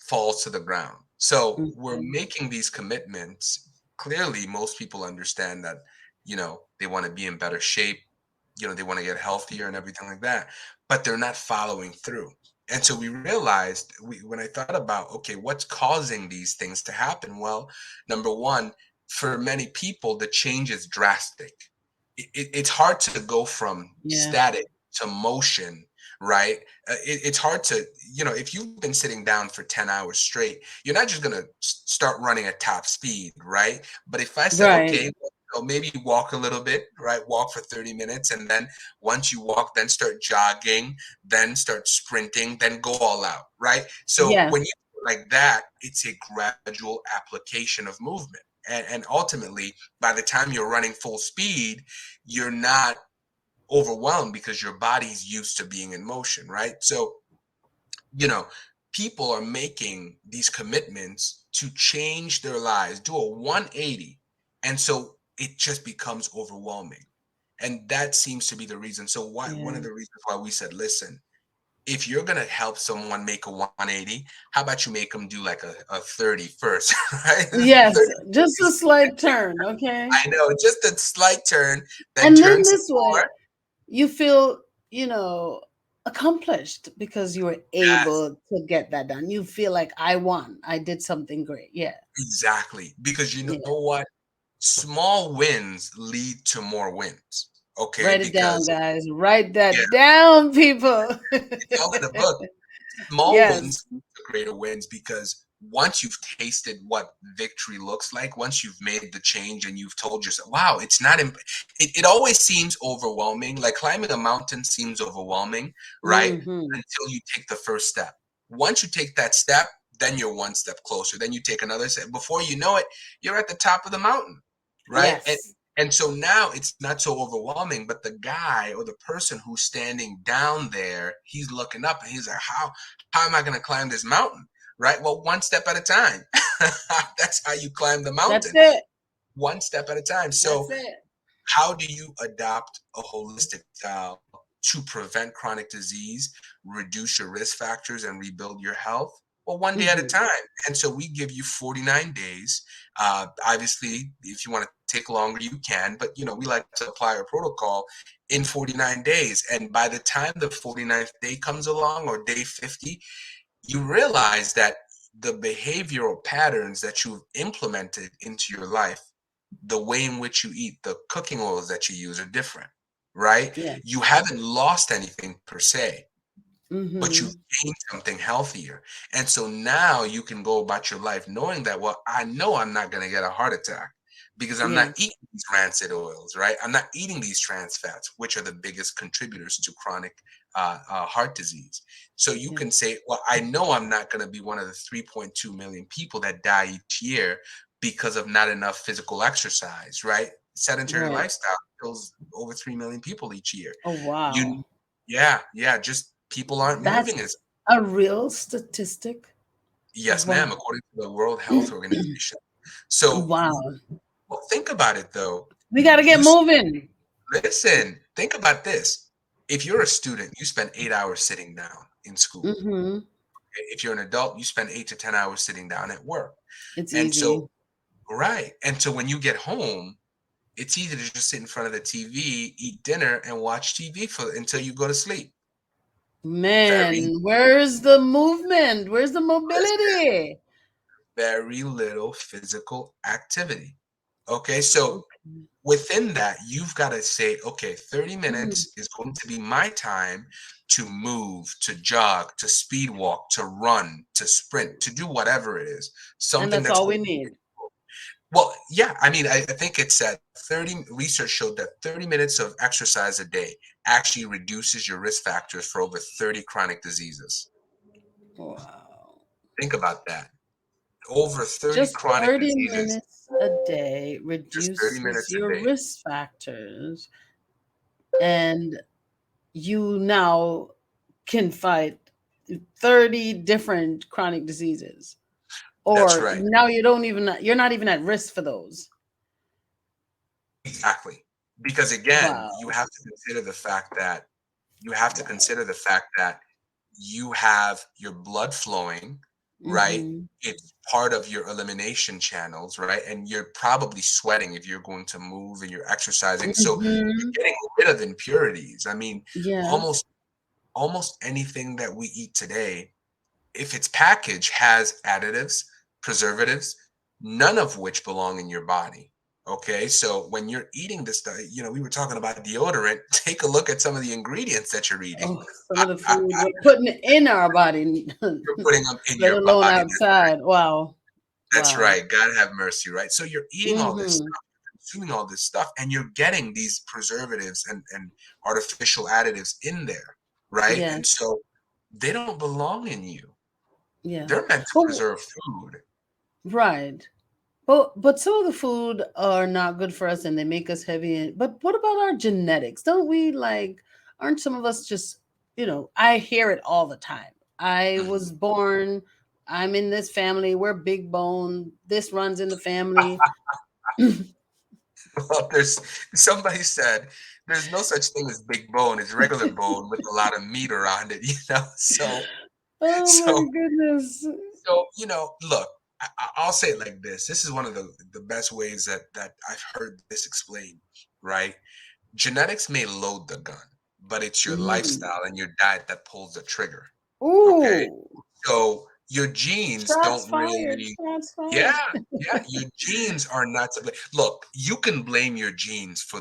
Speaker 3: falls to the ground. So we're
Speaker 2: Mhm.
Speaker 3: making these commitments. Clearly, most people understand that, they want to be in better shape, they want to get healthier and everything like that, but they're not following through. And so we realized, when I thought about, okay, what's causing these things to happen? Well, number one, for many people, the change is drastic. It's hard to go from
Speaker 2: Yeah.
Speaker 3: static to motion, right? It's hard to, if you've been sitting down for 10 hours straight, you're not just going to start running at top speed, right? But if I said,
Speaker 2: Right.
Speaker 3: okay, well, maybe walk a little bit, right? Walk for 30 minutes. And then once you walk, then start jogging, then start sprinting, then go all out, right? So
Speaker 2: Yes.
Speaker 3: when you do it like that, it's a gradual application of movement. And ultimately, by the time you're running full speed, you're not overwhelmed because your body's used to being in motion, right? So, you know, people are making these commitments to change their lives, do a 180. And so it just becomes overwhelming. And that seems to be the reason. So why one
Speaker 2: Yeah.
Speaker 3: of the reasons why we said, listen, if you're gonna help someone make a 180, how about you make them do like a 30 first, right?
Speaker 2: Yes,
Speaker 3: 30
Speaker 2: just a
Speaker 3: days.
Speaker 2: slight turn, okay?
Speaker 3: I know, just a slight turn, then
Speaker 2: And then
Speaker 3: turn some
Speaker 2: this
Speaker 3: more.
Speaker 2: way, you feel, accomplished, because you were
Speaker 3: Yes.
Speaker 2: able to get that done. You feel like I won. I did something great. Yeah.
Speaker 3: Exactly. Because you know
Speaker 2: Yeah.
Speaker 3: what? Small wins lead to more wins. Okay.
Speaker 2: Write it down,
Speaker 3: Because,
Speaker 2: guys. Write
Speaker 3: yeah,
Speaker 2: that down, people.
Speaker 3: it's all in the book. Small
Speaker 2: Yes.
Speaker 3: wins lead to greater wins, because once you've tasted what victory looks like, once you've made the change and you've told yourself, wow, it's not, it always seems overwhelming. Like climbing a mountain seems overwhelming, right?
Speaker 2: Hmm.
Speaker 3: Until you take the first step. Once you take that step, then you're one step closer. Then you take another step. Before you know it, you're at the top of the mountain, right?
Speaker 2: Yes.
Speaker 3: And so now it's not so overwhelming, but the guy or the person who's standing down there, he's looking up and he's like, how am I going to climb this mountain? Right? Well, one step at a time. That's how you climb the
Speaker 2: That's
Speaker 3: mountain,
Speaker 2: it.
Speaker 3: one step at a time.
Speaker 2: That's
Speaker 3: So,
Speaker 2: it.
Speaker 3: how do you adopt a holistic style to prevent chronic disease, reduce your risk factors, and rebuild your health? Well, one day at a
Speaker 2: Hmm.
Speaker 3: time. And so we give you 49 days. Obviously, if you want to take longer, you can, but we like to apply our protocol in 49 days. And by the time the 49th day comes along, or day 50, you realize that the behavioral patterns that you've implemented into your life, the way in which you eat, the cooking oils that you use are different, right?
Speaker 2: Yeah.
Speaker 3: You haven't lost anything per se, but you've
Speaker 2: Hmm.
Speaker 3: gained something healthier. And so now you can go about your life knowing that, well, I know I'm not going to get a heart attack because I'm not
Speaker 2: Yes.
Speaker 3: eating these rancid oils, right? I'm not eating these trans fats, which are the biggest contributors to chronic heart disease. So you
Speaker 2: Yeah.
Speaker 3: can say, well, I know I'm not going to be one of the 3.2 million people that die each year because of not enough physical exercise, right? Sedentary
Speaker 2: Right.
Speaker 3: lifestyle kills over 3 million people each year.
Speaker 2: Oh, wow.
Speaker 3: You, yeah, just people aren't moving as.
Speaker 2: That's a real statistic.
Speaker 3: Yes,
Speaker 2: Wow.
Speaker 3: ma'am, according to the World Health Organization. So,
Speaker 2: Wow.
Speaker 3: well, think about it though.
Speaker 2: We got to get
Speaker 3: You
Speaker 2: moving.
Speaker 3: listen, think about this. If you're a student, you spend 8 hours sitting down in school.
Speaker 2: Mm-hmm.
Speaker 3: If you're an adult, you spend 8 to 10 hours sitting down at work.
Speaker 2: It's
Speaker 3: And so,
Speaker 2: easy.
Speaker 3: right. And so when you get home, it's easy to just sit in front of the TV, eat dinner, and watch TV for until you go to sleep. Very,
Speaker 2: Man, where's the movement? Where's the
Speaker 3: listen,
Speaker 2: mobility?
Speaker 3: very little physical activity. Okay, so
Speaker 2: Okay.
Speaker 3: within that, you've got to say, okay, 30
Speaker 2: Hmm.
Speaker 3: minutes is going to be my time to move, to jog, to speed walk, to run, to sprint, to do whatever it is.
Speaker 2: And
Speaker 3: Something
Speaker 2: that's
Speaker 3: that's
Speaker 2: all we
Speaker 3: going.
Speaker 2: need.
Speaker 3: Well, yeah, I mean, I think it's at 30, research showed that 30 minutes of exercise a day actually reduces your risk factors for over 30 chronic diseases.
Speaker 2: Wow.
Speaker 3: Think about that. Over 30
Speaker 2: Just
Speaker 3: chronic
Speaker 2: 30
Speaker 3: diseases,
Speaker 2: minutes a day
Speaker 3: just 30
Speaker 2: reduces
Speaker 3: minutes a
Speaker 2: your
Speaker 3: day.
Speaker 2: risk factors, and you now can fight 30 different chronic diseases.
Speaker 3: That's
Speaker 2: Or
Speaker 3: right.
Speaker 2: now you're not even at risk for those.
Speaker 3: Exactly. Because again, you
Speaker 2: Wow.
Speaker 3: have to consider the fact that you have to
Speaker 2: Wow.
Speaker 3: consider the fact that you have your blood flowing, right?
Speaker 2: Mm-hmm.
Speaker 3: It's part of your elimination channels, right? And you're probably sweating if you're going to move and you're exercising. So you're
Speaker 2: Mm-hmm.
Speaker 3: getting rid of impurities. I mean,
Speaker 2: Yes.
Speaker 3: almost almost anything that we eat today, if it's packaged, has additives, preservatives, none of which belong in your body. Okay, so when you're eating this stuff, we were talking about deodorant. Take a look at some of the ingredients that you're eating.
Speaker 2: Oh, some of the food we're putting in our body,
Speaker 3: You're putting them in
Speaker 2: let
Speaker 3: your
Speaker 2: alone
Speaker 3: body.
Speaker 2: outside. Wow.
Speaker 3: That's
Speaker 2: Wow.
Speaker 3: right. God have mercy, right? So you're eating all this
Speaker 2: Mm-hmm.
Speaker 3: stuff, consuming all this stuff, and you're getting these preservatives and artificial additives in there, right? And
Speaker 2: Yes.
Speaker 3: so they don't belong in you.
Speaker 2: Yeah.
Speaker 3: They're meant to
Speaker 2: Well,
Speaker 3: preserve food.
Speaker 2: right. But some of the food are not good for us and they make us heavy. But what about our genetics? Don't we like, aren't some of us just, I hear it all the time. I
Speaker 3: Mhm.
Speaker 2: was born, I'm in this family, we're big bone, this runs in the family.
Speaker 3: Well, there's somebody said there's no such thing as big bone. It's regular bone with a lot of meat around it, So,
Speaker 2: Oh
Speaker 3: so,
Speaker 2: my goodness.
Speaker 3: look, I'll say it like this. This is one of the best ways that I've heard this explained, right? Genetics may load the gun, but it's your
Speaker 2: Mm.
Speaker 3: lifestyle and your diet that pulls the trigger. Okay.
Speaker 2: Ooh.
Speaker 3: So your genes
Speaker 2: Shots
Speaker 3: don't
Speaker 2: fired.
Speaker 3: really,
Speaker 2: Shots
Speaker 3: yeah,
Speaker 2: fired.
Speaker 3: yeah, your genes are not to blame. Look, you can blame your genes for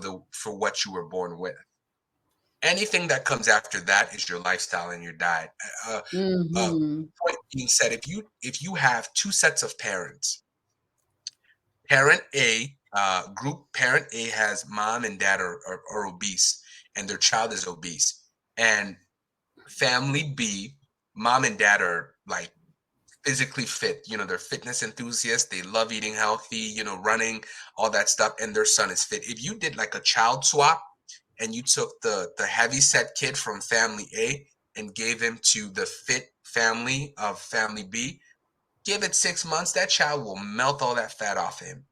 Speaker 3: what you were born with. Anything that comes after that is your lifestyle and your diet.
Speaker 2: Mm-hmm.
Speaker 3: Point being said, if you have two sets of parents, parent A, group parent A has mom and dad are obese, and their child is obese, and family B, mom and dad are like physically fit. They're fitness enthusiasts. They love eating healthy, running, all that stuff, and their son is fit. If you did like a child swap and you took the heavy set kid from family A and gave him to the fit family of family B, give it 6 months, that child will melt all that fat off him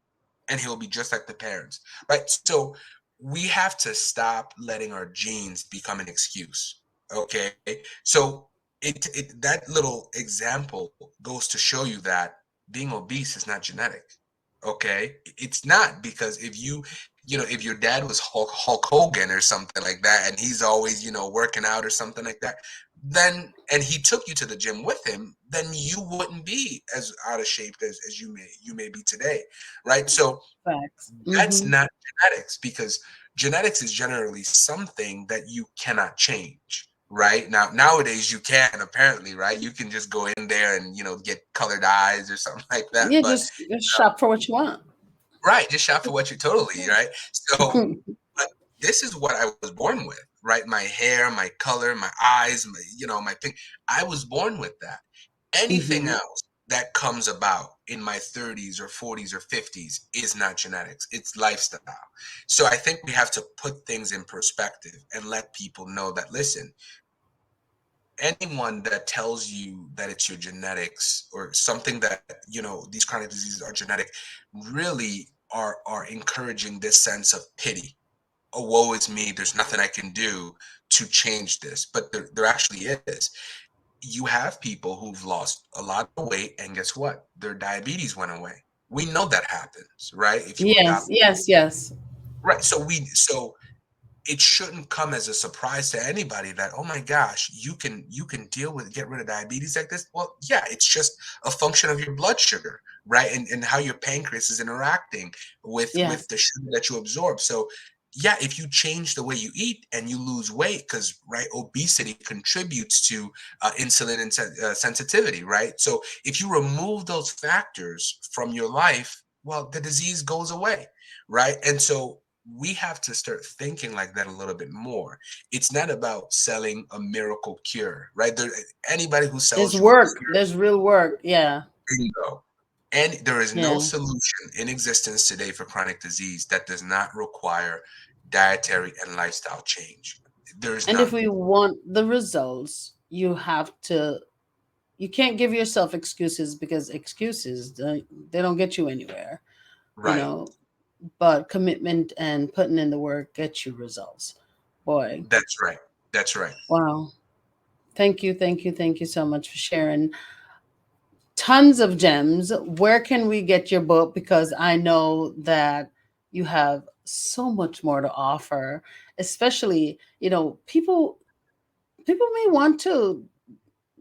Speaker 3: and he'll be just like the parents, right? So we have to stop letting our genes become an excuse. Okay, so that little example goes to show you that being obese is not genetic. Okay, it's not, because if your dad was Hulk Hogan or something like that, and he's always working out or something like that, then and he took you to the gym with him, then you wouldn't be as out of shape as you may be today, right? So
Speaker 2: Facts.
Speaker 3: that's
Speaker 2: Mm-hmm.
Speaker 3: not genetics, because genetics is generally something that you cannot change. Right now, nowadays you can, apparently, right? You can just go in there and get colored eyes or something like that.
Speaker 2: Yeah,
Speaker 3: But
Speaker 2: just shop for what you want.
Speaker 3: Right, just shop for what you totally, right? So, but this is what I was born with, right? My hair, my color, my eyes, my thing. I was born with that. Anything
Speaker 2: Hmm.
Speaker 3: else that comes about in my 30s or 40s or 50s is not genetics, it's lifestyle. So I think we have to put things in perspective and let people know that, listen, anyone that tells you that it's your genetics or something that these chronic diseases are genetic really are encouraging this sense of pity. Oh, woe is me, there's nothing I can do to change this. But there actually is. You have people who've lost a lot of weight, and guess what, their diabetes went away. We know that happens, right? If you
Speaker 2: Yes,
Speaker 3: adopt,
Speaker 2: yes, yes.
Speaker 3: right? So it shouldn't come as a surprise to anybody that, oh my gosh, you can get rid of diabetes like this. Well, yeah, it's just a function of your blood sugar, right? And how your pancreas is interacting with
Speaker 2: Yes.
Speaker 3: the sugar that you absorb. So yeah, if you change the way you eat and you lose weight, because right, obesity contributes to insulin and sensitivity, right? So if you remove those factors from your life, well, the disease goes away, right? And so we have to start thinking like that a little bit more. It's not about selling a miracle cure, right? Anybody who
Speaker 2: There's
Speaker 3: sells you a
Speaker 2: work.
Speaker 3: cure,
Speaker 2: There's real work. Yeah.
Speaker 3: bingo. And there is no
Speaker 2: Yeah.
Speaker 3: solution in existence today for chronic disease that does not require dietary and lifestyle change. There is
Speaker 2: And if
Speaker 3: none.
Speaker 2: we want the results, you can't give yourself excuses, because excuses, they don't get you anywhere, you
Speaker 3: Right.
Speaker 2: know. But commitment and putting in the work gets you results. Boy,
Speaker 3: That's right. That's right.
Speaker 2: wow. Thank you, thank you, thank you so much for sharing tons of gems. Where can we get your book? Because I know that you have so much more to offer, especially, people may want to,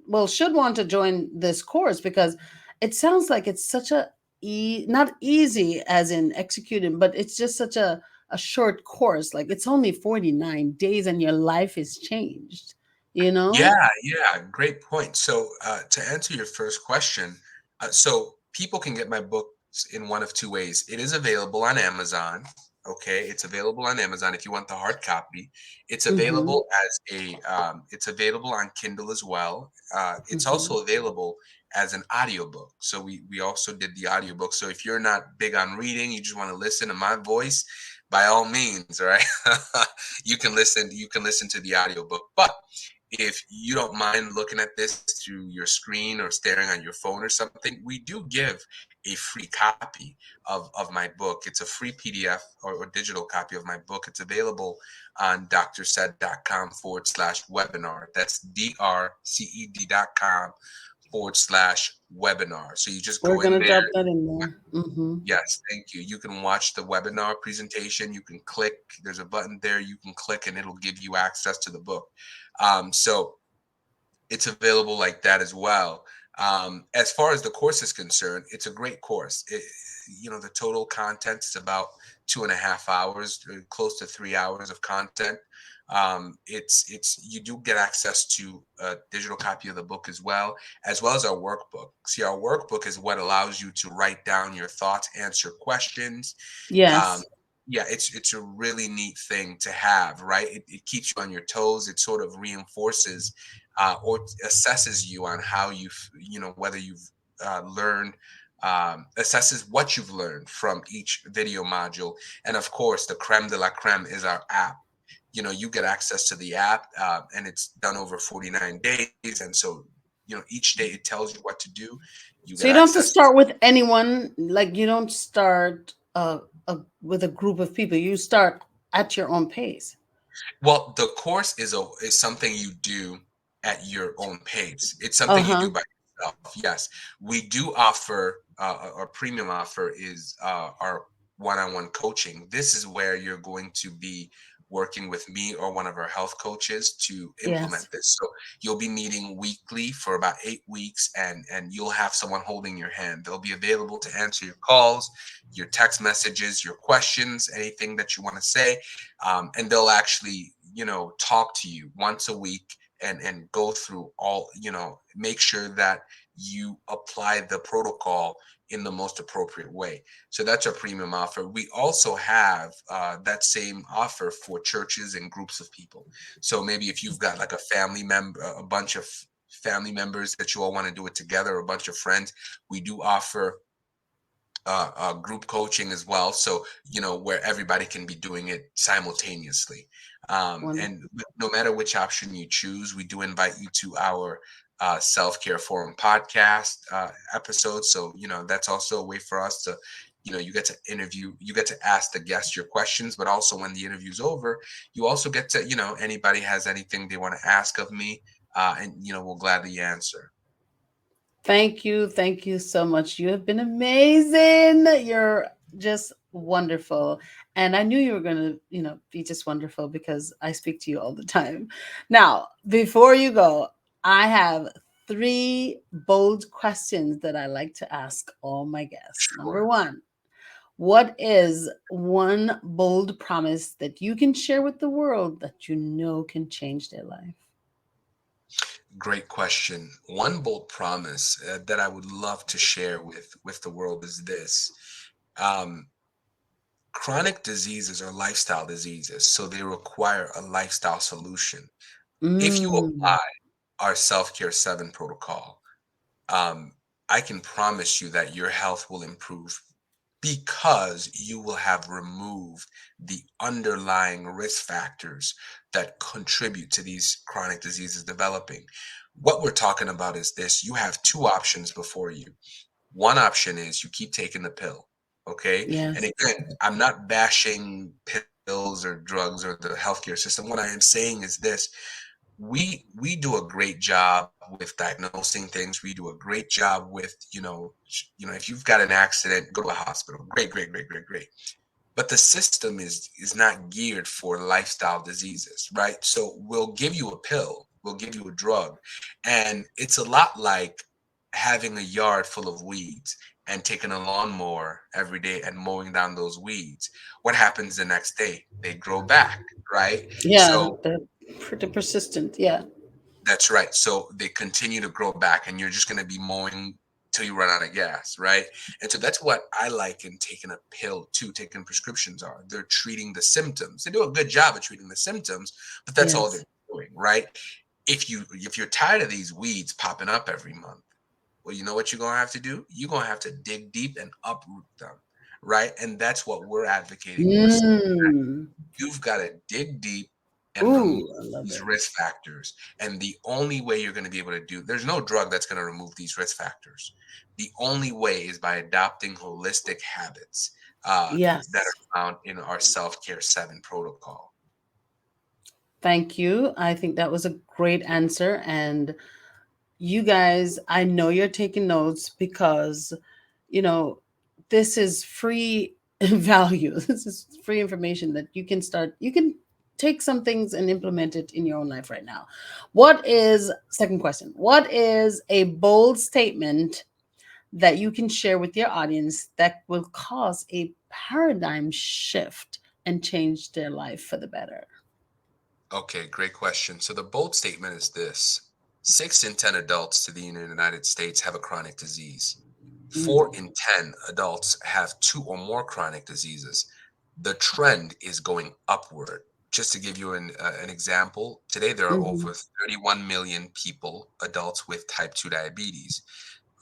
Speaker 2: well, should want to join this course, because it sounds like it's such not easy as in executing, but it's just such a short course. Like, it's only 49 days and your life is changed, you know?
Speaker 3: Yeah, yeah, great point. So, to answer your first question, so people can get my books in one of two ways. It is available on Amazon. Okay, it's available on Amazon if you want the hard copy. It's
Speaker 2: Mm-hmm.
Speaker 3: available it's available on Kindle as well. It's
Speaker 2: Mm-hmm.
Speaker 3: also available as an audiobook. So we also did the audiobook. So if you're not big on reading, you just want to listen to my voice, by all means, right? You can listen to the audiobook. But if you don't mind looking at this through your screen or staring on your phone or something, we do give a free copy of my book. It's a free PDF or digital copy of my book. It's available on drced.com/webinar. That's drced.com/webinar. So you just
Speaker 2: We're
Speaker 3: go in
Speaker 2: gonna
Speaker 3: there.
Speaker 2: drop that in there. Mm-hmm.
Speaker 3: Yes, thank you. You can watch the webinar presentation. You can click, there's a button there. You can click and it'll give you access to the book. So it's available like that as well. As far as the course is concerned, it's a great course. The total content is about 2.5 hours, close to 3 hours of content. It's you do get access to a digital copy of the book as well as our workbook. See, our workbook is what allows you to write down your thoughts, answer questions. Um,
Speaker 2: Yes.
Speaker 3: yeah, it's a really neat thing to have, right? It keeps you on your toes. It sort of reinforces or assesses you on how whether you've learned, assesses what you've learned from each video module. And of course, the creme de la creme is our app. You get access to the app, and it's done over 49 days. And so, each day it tells you what to do. You
Speaker 2: So
Speaker 3: get
Speaker 2: you don't have to
Speaker 3: access.
Speaker 2: start with anyone. Like, you don't start with a group of people. You start at your own pace.
Speaker 3: Well, the course is something you do at your own pace. It's
Speaker 2: Uh
Speaker 3: something you do
Speaker 2: huh.
Speaker 3: by yourself. Yes, we do offer our premium offer is our one-on-one coaching. This is where you're going to be working with me or one of our health coaches to implement
Speaker 2: Yes.
Speaker 3: this. So you'll be meeting weekly for about 8 weeks, and you'll have someone holding your hand. They'll be available to answer your calls, your text messages, your questions, anything that you want to say, and they'll actually talk to you once a week and go through all, make sure that you apply the protocol in the most appropriate way. So that's our premium offer. We also have that same offer for churches and groups of people. So maybe if you've got like a family member, a bunch of family members that you all want to do it together, a bunch of friends, we do offer group coaching as well. So, where everybody can be doing it simultaneously. And
Speaker 2: Wonderful.
Speaker 3: no matter which option you choose, we do invite you to our self-care forum podcast episode. So, that's also a way for us to, you get to interview, you get to ask the guests your questions, but also when the interview's over, you also get to, anybody has anything they want to ask of me, and, we'll gladly answer.
Speaker 2: Thank you. Thank you so much. You have been amazing. You're just wonderful. And I knew you were going to, be just wonderful because I speak to you all the time. Now, before you go, I have three bold questions that I like to ask all my guests. Number
Speaker 3: Sure.
Speaker 2: one, what is one bold promise that you can share with the world that you know can change their life?
Speaker 3: Great question. One bold promise that I would love to share with the world is this. Um, Chronic diseases are lifestyle diseases, so they require a lifestyle solution. If you
Speaker 2: Mm,
Speaker 3: apply our Self-Care 7 protocol, um, I can promise you that your health will improve because you will have removed the underlying risk factors that contribute to these chronic diseases developing. What we're talking about is this: you have two options before you. One option is you keep taking the pill, okay? And
Speaker 2: yes.
Speaker 3: again, I'm not bashing pills or drugs or the healthcare system. What I am saying is this: we do a great job with diagnosing things. We do a great job with, if you've got an accident, go to a hospital. Great, great, great, great, great. But the system is not geared for lifestyle diseases, right? So we'll give you a pill, we'll give you a drug, and it's a lot like having a yard full of weeds and taking a lawnmower every day and mowing down those weeds. What happens the next day? They grow back, right?
Speaker 2: Yeah,
Speaker 3: So
Speaker 2: they're pretty persistent. Yeah.
Speaker 3: that's right. So they continue to grow back, and you're just going to be mowing till you run out of gas, right? And so that's what I like in taking a pill too, taking prescriptions are. They're treating the symptoms. They do a good job of treating the symptoms, but that's all they're
Speaker 2: Yes.
Speaker 3: doing, right? If you're tired of these weeds popping up every month, well, you know what you're gonna have to do? You're gonna have to dig deep and uproot them, right? And that's what we're advocating.
Speaker 2: Mm.
Speaker 3: You've got to dig deep and remove
Speaker 2: Ooh, I love
Speaker 3: these
Speaker 2: it.
Speaker 3: risk factors. And the only way you're going to be able to there's no drug that's going to remove these risk factors. The only way is by adopting holistic habits that
Speaker 2: Yes.
Speaker 3: are found in our Self Care 7 protocol.
Speaker 2: Thank you. I think that was a great answer. And you guys, I know you're taking notes because, you know, this is free value. This is free information that you can take some things and implement it in your own life right now. Second question, what is a bold statement that you can share with your audience that will cause a paradigm shift and change their life for the better?
Speaker 3: Okay, great question. So the bold statement is this: 6 in 10 adults to the United States have a chronic disease.
Speaker 2: Mm.
Speaker 3: 4 in 10 adults have two or more chronic diseases. The trend is going upward. Just to give you an example, today there are
Speaker 2: Mhm.
Speaker 3: over 31 million people, adults with type 2 diabetes.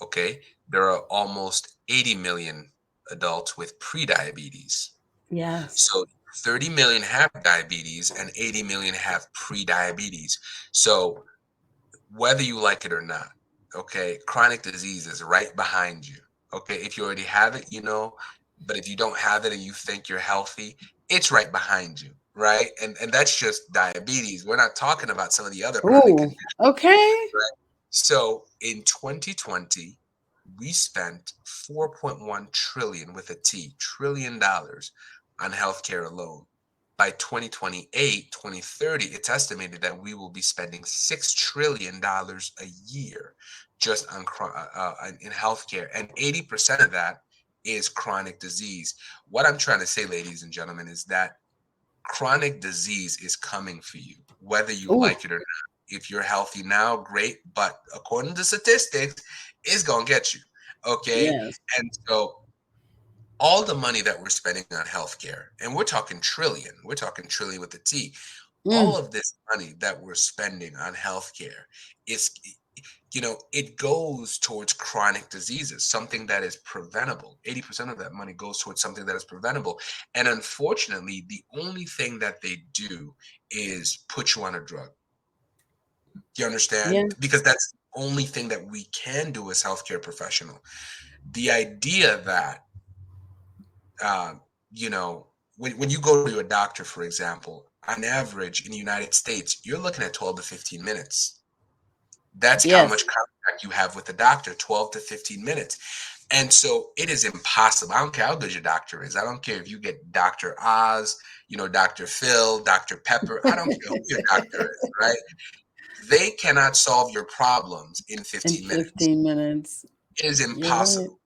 Speaker 3: Okay, there are almost 80 million adults with prediabetes.
Speaker 2: Yes.
Speaker 3: So 30 million have diabetes and 80 million have prediabetes. So whether you like it or not, okay, chronic disease is right behind you. Okay, if you already have it, but if you don't have it and you think you're healthy, it's right behind you, right? And that's just diabetes. We're not talking about some of the other chronic
Speaker 2: Ooh,
Speaker 3: conditions,
Speaker 2: okay.
Speaker 3: right? So in 2020, we spent 4.1 trillion with a T, trillion dollars on healthcare alone. By 2028, 2030, it's estimated that we will be spending $6 trillion a year just in healthcare, and 80% of that is chronic disease. What I'm trying to say, ladies and gentlemen, is that chronic disease is coming for you, whether you
Speaker 2: Ooh,
Speaker 3: like it or not. If you're healthy now, great. But according to statistics, is gonna get you. Okay.
Speaker 2: Yes.
Speaker 3: And so all the money that we're spending on healthcare, and we're talking trillion with a T, all
Speaker 2: Mm,
Speaker 3: of this money that we're spending on healthcare is, it goes towards chronic diseases, something that is preventable. 80% of that money goes towards something that is preventable. And unfortunately, the only thing that they do is put you on a drug. Do you understand?
Speaker 2: yeah.
Speaker 3: Because that's the only thing that we can do as healthcare professional. The idea that, um, you know, when you go to a doctor, for example, on average in the United States, you're looking at 12 to 15 minutes. That's how
Speaker 2: Yes.
Speaker 3: much contact you have with the doctor, 12 to 15 minutes. And so it is impossible. I don't care how good your doctor is. I don't care if you get Dr. Oz, Dr. Phil, Dr. Pepper. I don't care who your doctor is, right? They cannot solve your problems in
Speaker 2: In
Speaker 3: 15 minutes.
Speaker 2: 15 minutes.
Speaker 3: It is
Speaker 2: You're right.
Speaker 3: impossible.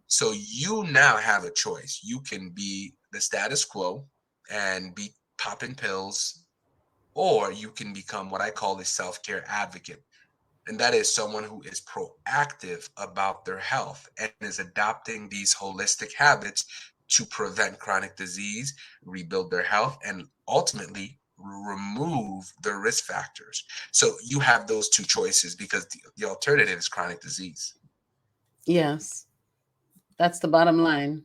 Speaker 3: So you now have a choice. You can be the status quo and be popping pills, or you can become what I call a self-care advocate. And that is someone who is proactive about their health and is adopting these holistic habits to prevent chronic disease, rebuild their health, and ultimately remove the risk factors. So you have those two choices because the alternative is chronic disease.
Speaker 2: Yes. That's the bottom line.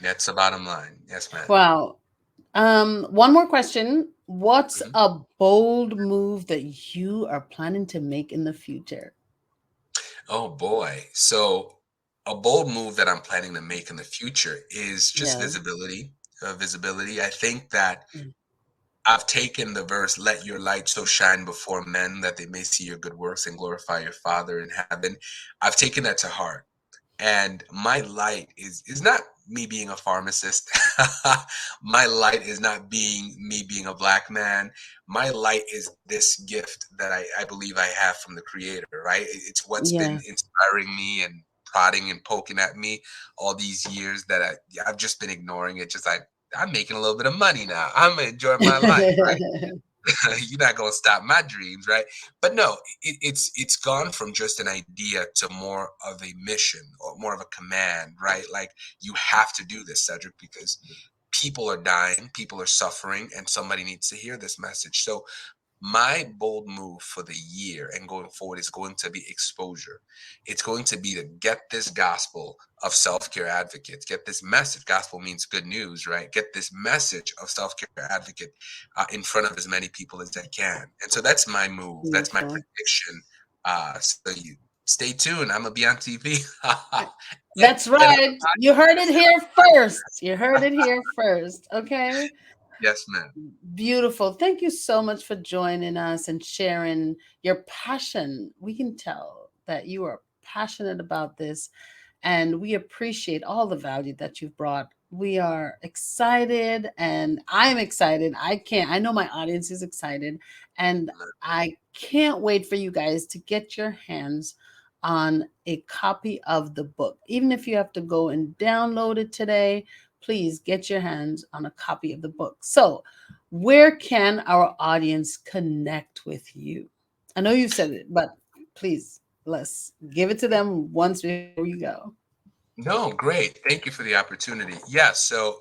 Speaker 3: That's the bottom line. Yes, ma'am.
Speaker 2: Wow. One more question. What's
Speaker 3: Mhm.
Speaker 2: a bold move that you are planning to make in the future?
Speaker 3: Oh boy. So a bold move that I'm planning to make in the future is just
Speaker 2: Yeah.
Speaker 3: visibility. Visibility. I think that
Speaker 2: Mm.
Speaker 3: I've taken the verse, let your light so shine before men that they may see your good works and glorify your Father in heaven. I've taken that to heart. And my light is not me being a pharmacist. My light is not being me being a black man. My light is this gift that I believe I have from the creator, right? It's what's been
Speaker 2: Yeah.
Speaker 3: inspiring me and prodding and poking at me all these years that I've just been ignoring it. Just like, I'm making a little bit of money now. I'm enjoying my life, right? You're not gonna stop my dreams, right? But no, it's gone from just an idea to more of a mission or more of a command, right? Like, you have to do this, Cedric, because people are dying, people are suffering, and somebody needs to hear this message. So my bold move for the year and going forward is going to be exposure. It's going to be to get this gospel of self-care advocates, get this message. Gospel means good news, right? Get this message of self-care advocate in front of as many people as I can. And so that's my move. That's my
Speaker 2: Beautiful.
Speaker 3: prediction. So you stay tuned. I'm gonna be on TV. and,
Speaker 2: That's
Speaker 3: and on
Speaker 2: right.
Speaker 3: the
Speaker 2: You heard
Speaker 3: podcast,
Speaker 2: it
Speaker 3: and
Speaker 2: here
Speaker 3: on
Speaker 2: first. You heard it here first. Okay.
Speaker 3: yes, ma'am.
Speaker 2: Beautiful. Thank you so much for joining us and sharing your passion. We can tell that you are passionate about this, and we appreciate all the value that you've brought. We are excited, and I'm excited. I know my audience is excited, and I can't wait for you guys to get your hands on a copy of the book. Even if you have to go and download it today, please get your hands on a copy of the book. So, where can our audience connect with you? I know you said it, but please let's give it to them once before you go.
Speaker 3: No, great. Thank you for the opportunity. Yes, so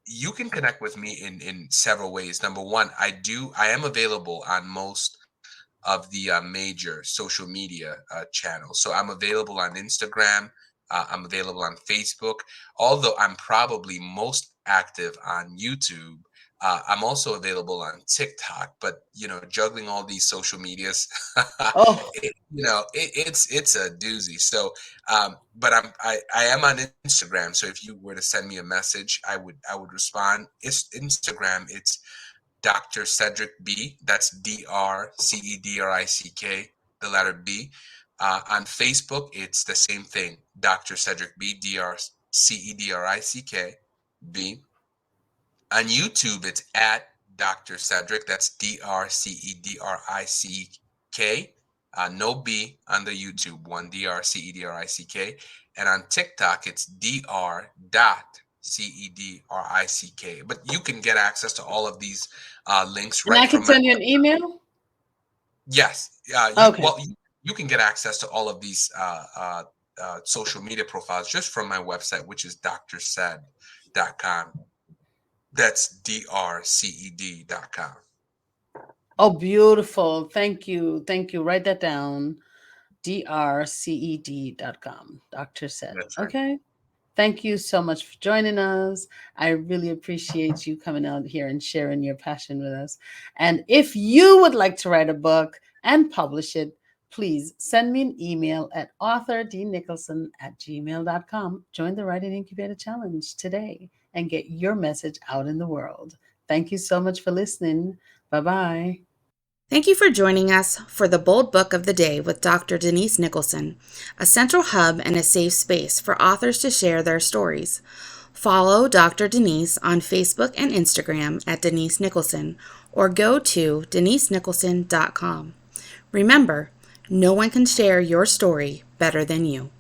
Speaker 3: you can connect with me in several ways. Number one, I am available on most of the major social media channels. So I'm available on Instagram. I'm available on Facebook. Although I'm probably most active on YouTube. I'm also available on TikTok. But juggling all these social medias,
Speaker 2: Oh,
Speaker 3: it's a doozy. So, but I am on Instagram. So if you were to send me a message, I would respond. It's Instagram. It's Dr. Cedrick B. That's Drcedrick, the letter B. On Facebook, it's the same thing. Dr. Cedrick B. Drcedrick B. On YouTube, it's at Dr. Cedrick. That's Drcedrick. No B on the YouTube one, Drcedrick. And on TikTok, it's Dr.Cedrick. But you can get access to all of these links
Speaker 2: and
Speaker 3: right
Speaker 2: I can
Speaker 3: from my.
Speaker 2: send you an email.
Speaker 3: Yes.
Speaker 2: Okay.
Speaker 3: You you can get access to all of these social media profiles just from my website, which is drced.com. That's drced.com.
Speaker 2: Oh, beautiful. Thank you. Thank you. Write that down. drced.com. Dr. Said.
Speaker 3: That's right.
Speaker 2: Okay. Thank you so much for joining us. I really appreciate you coming out here and sharing your passion with us. And if you would like to write a book and publish it, please send me an email at authordnicholson@gmail.com. Join the Writing Incubator Challenge today and get your message out in the world. Thank you so much for listening. Bye-bye.
Speaker 1: Thank you for joining us for the Bold Book of the Day with Dr. Denise Nicholson, a central hub and a safe space for authors to share their stories. Follow Dr. Denise on Facebook and Instagram at Denise Nicholson, or go to denisenicholson.com. Remember, no one can share your story better than you.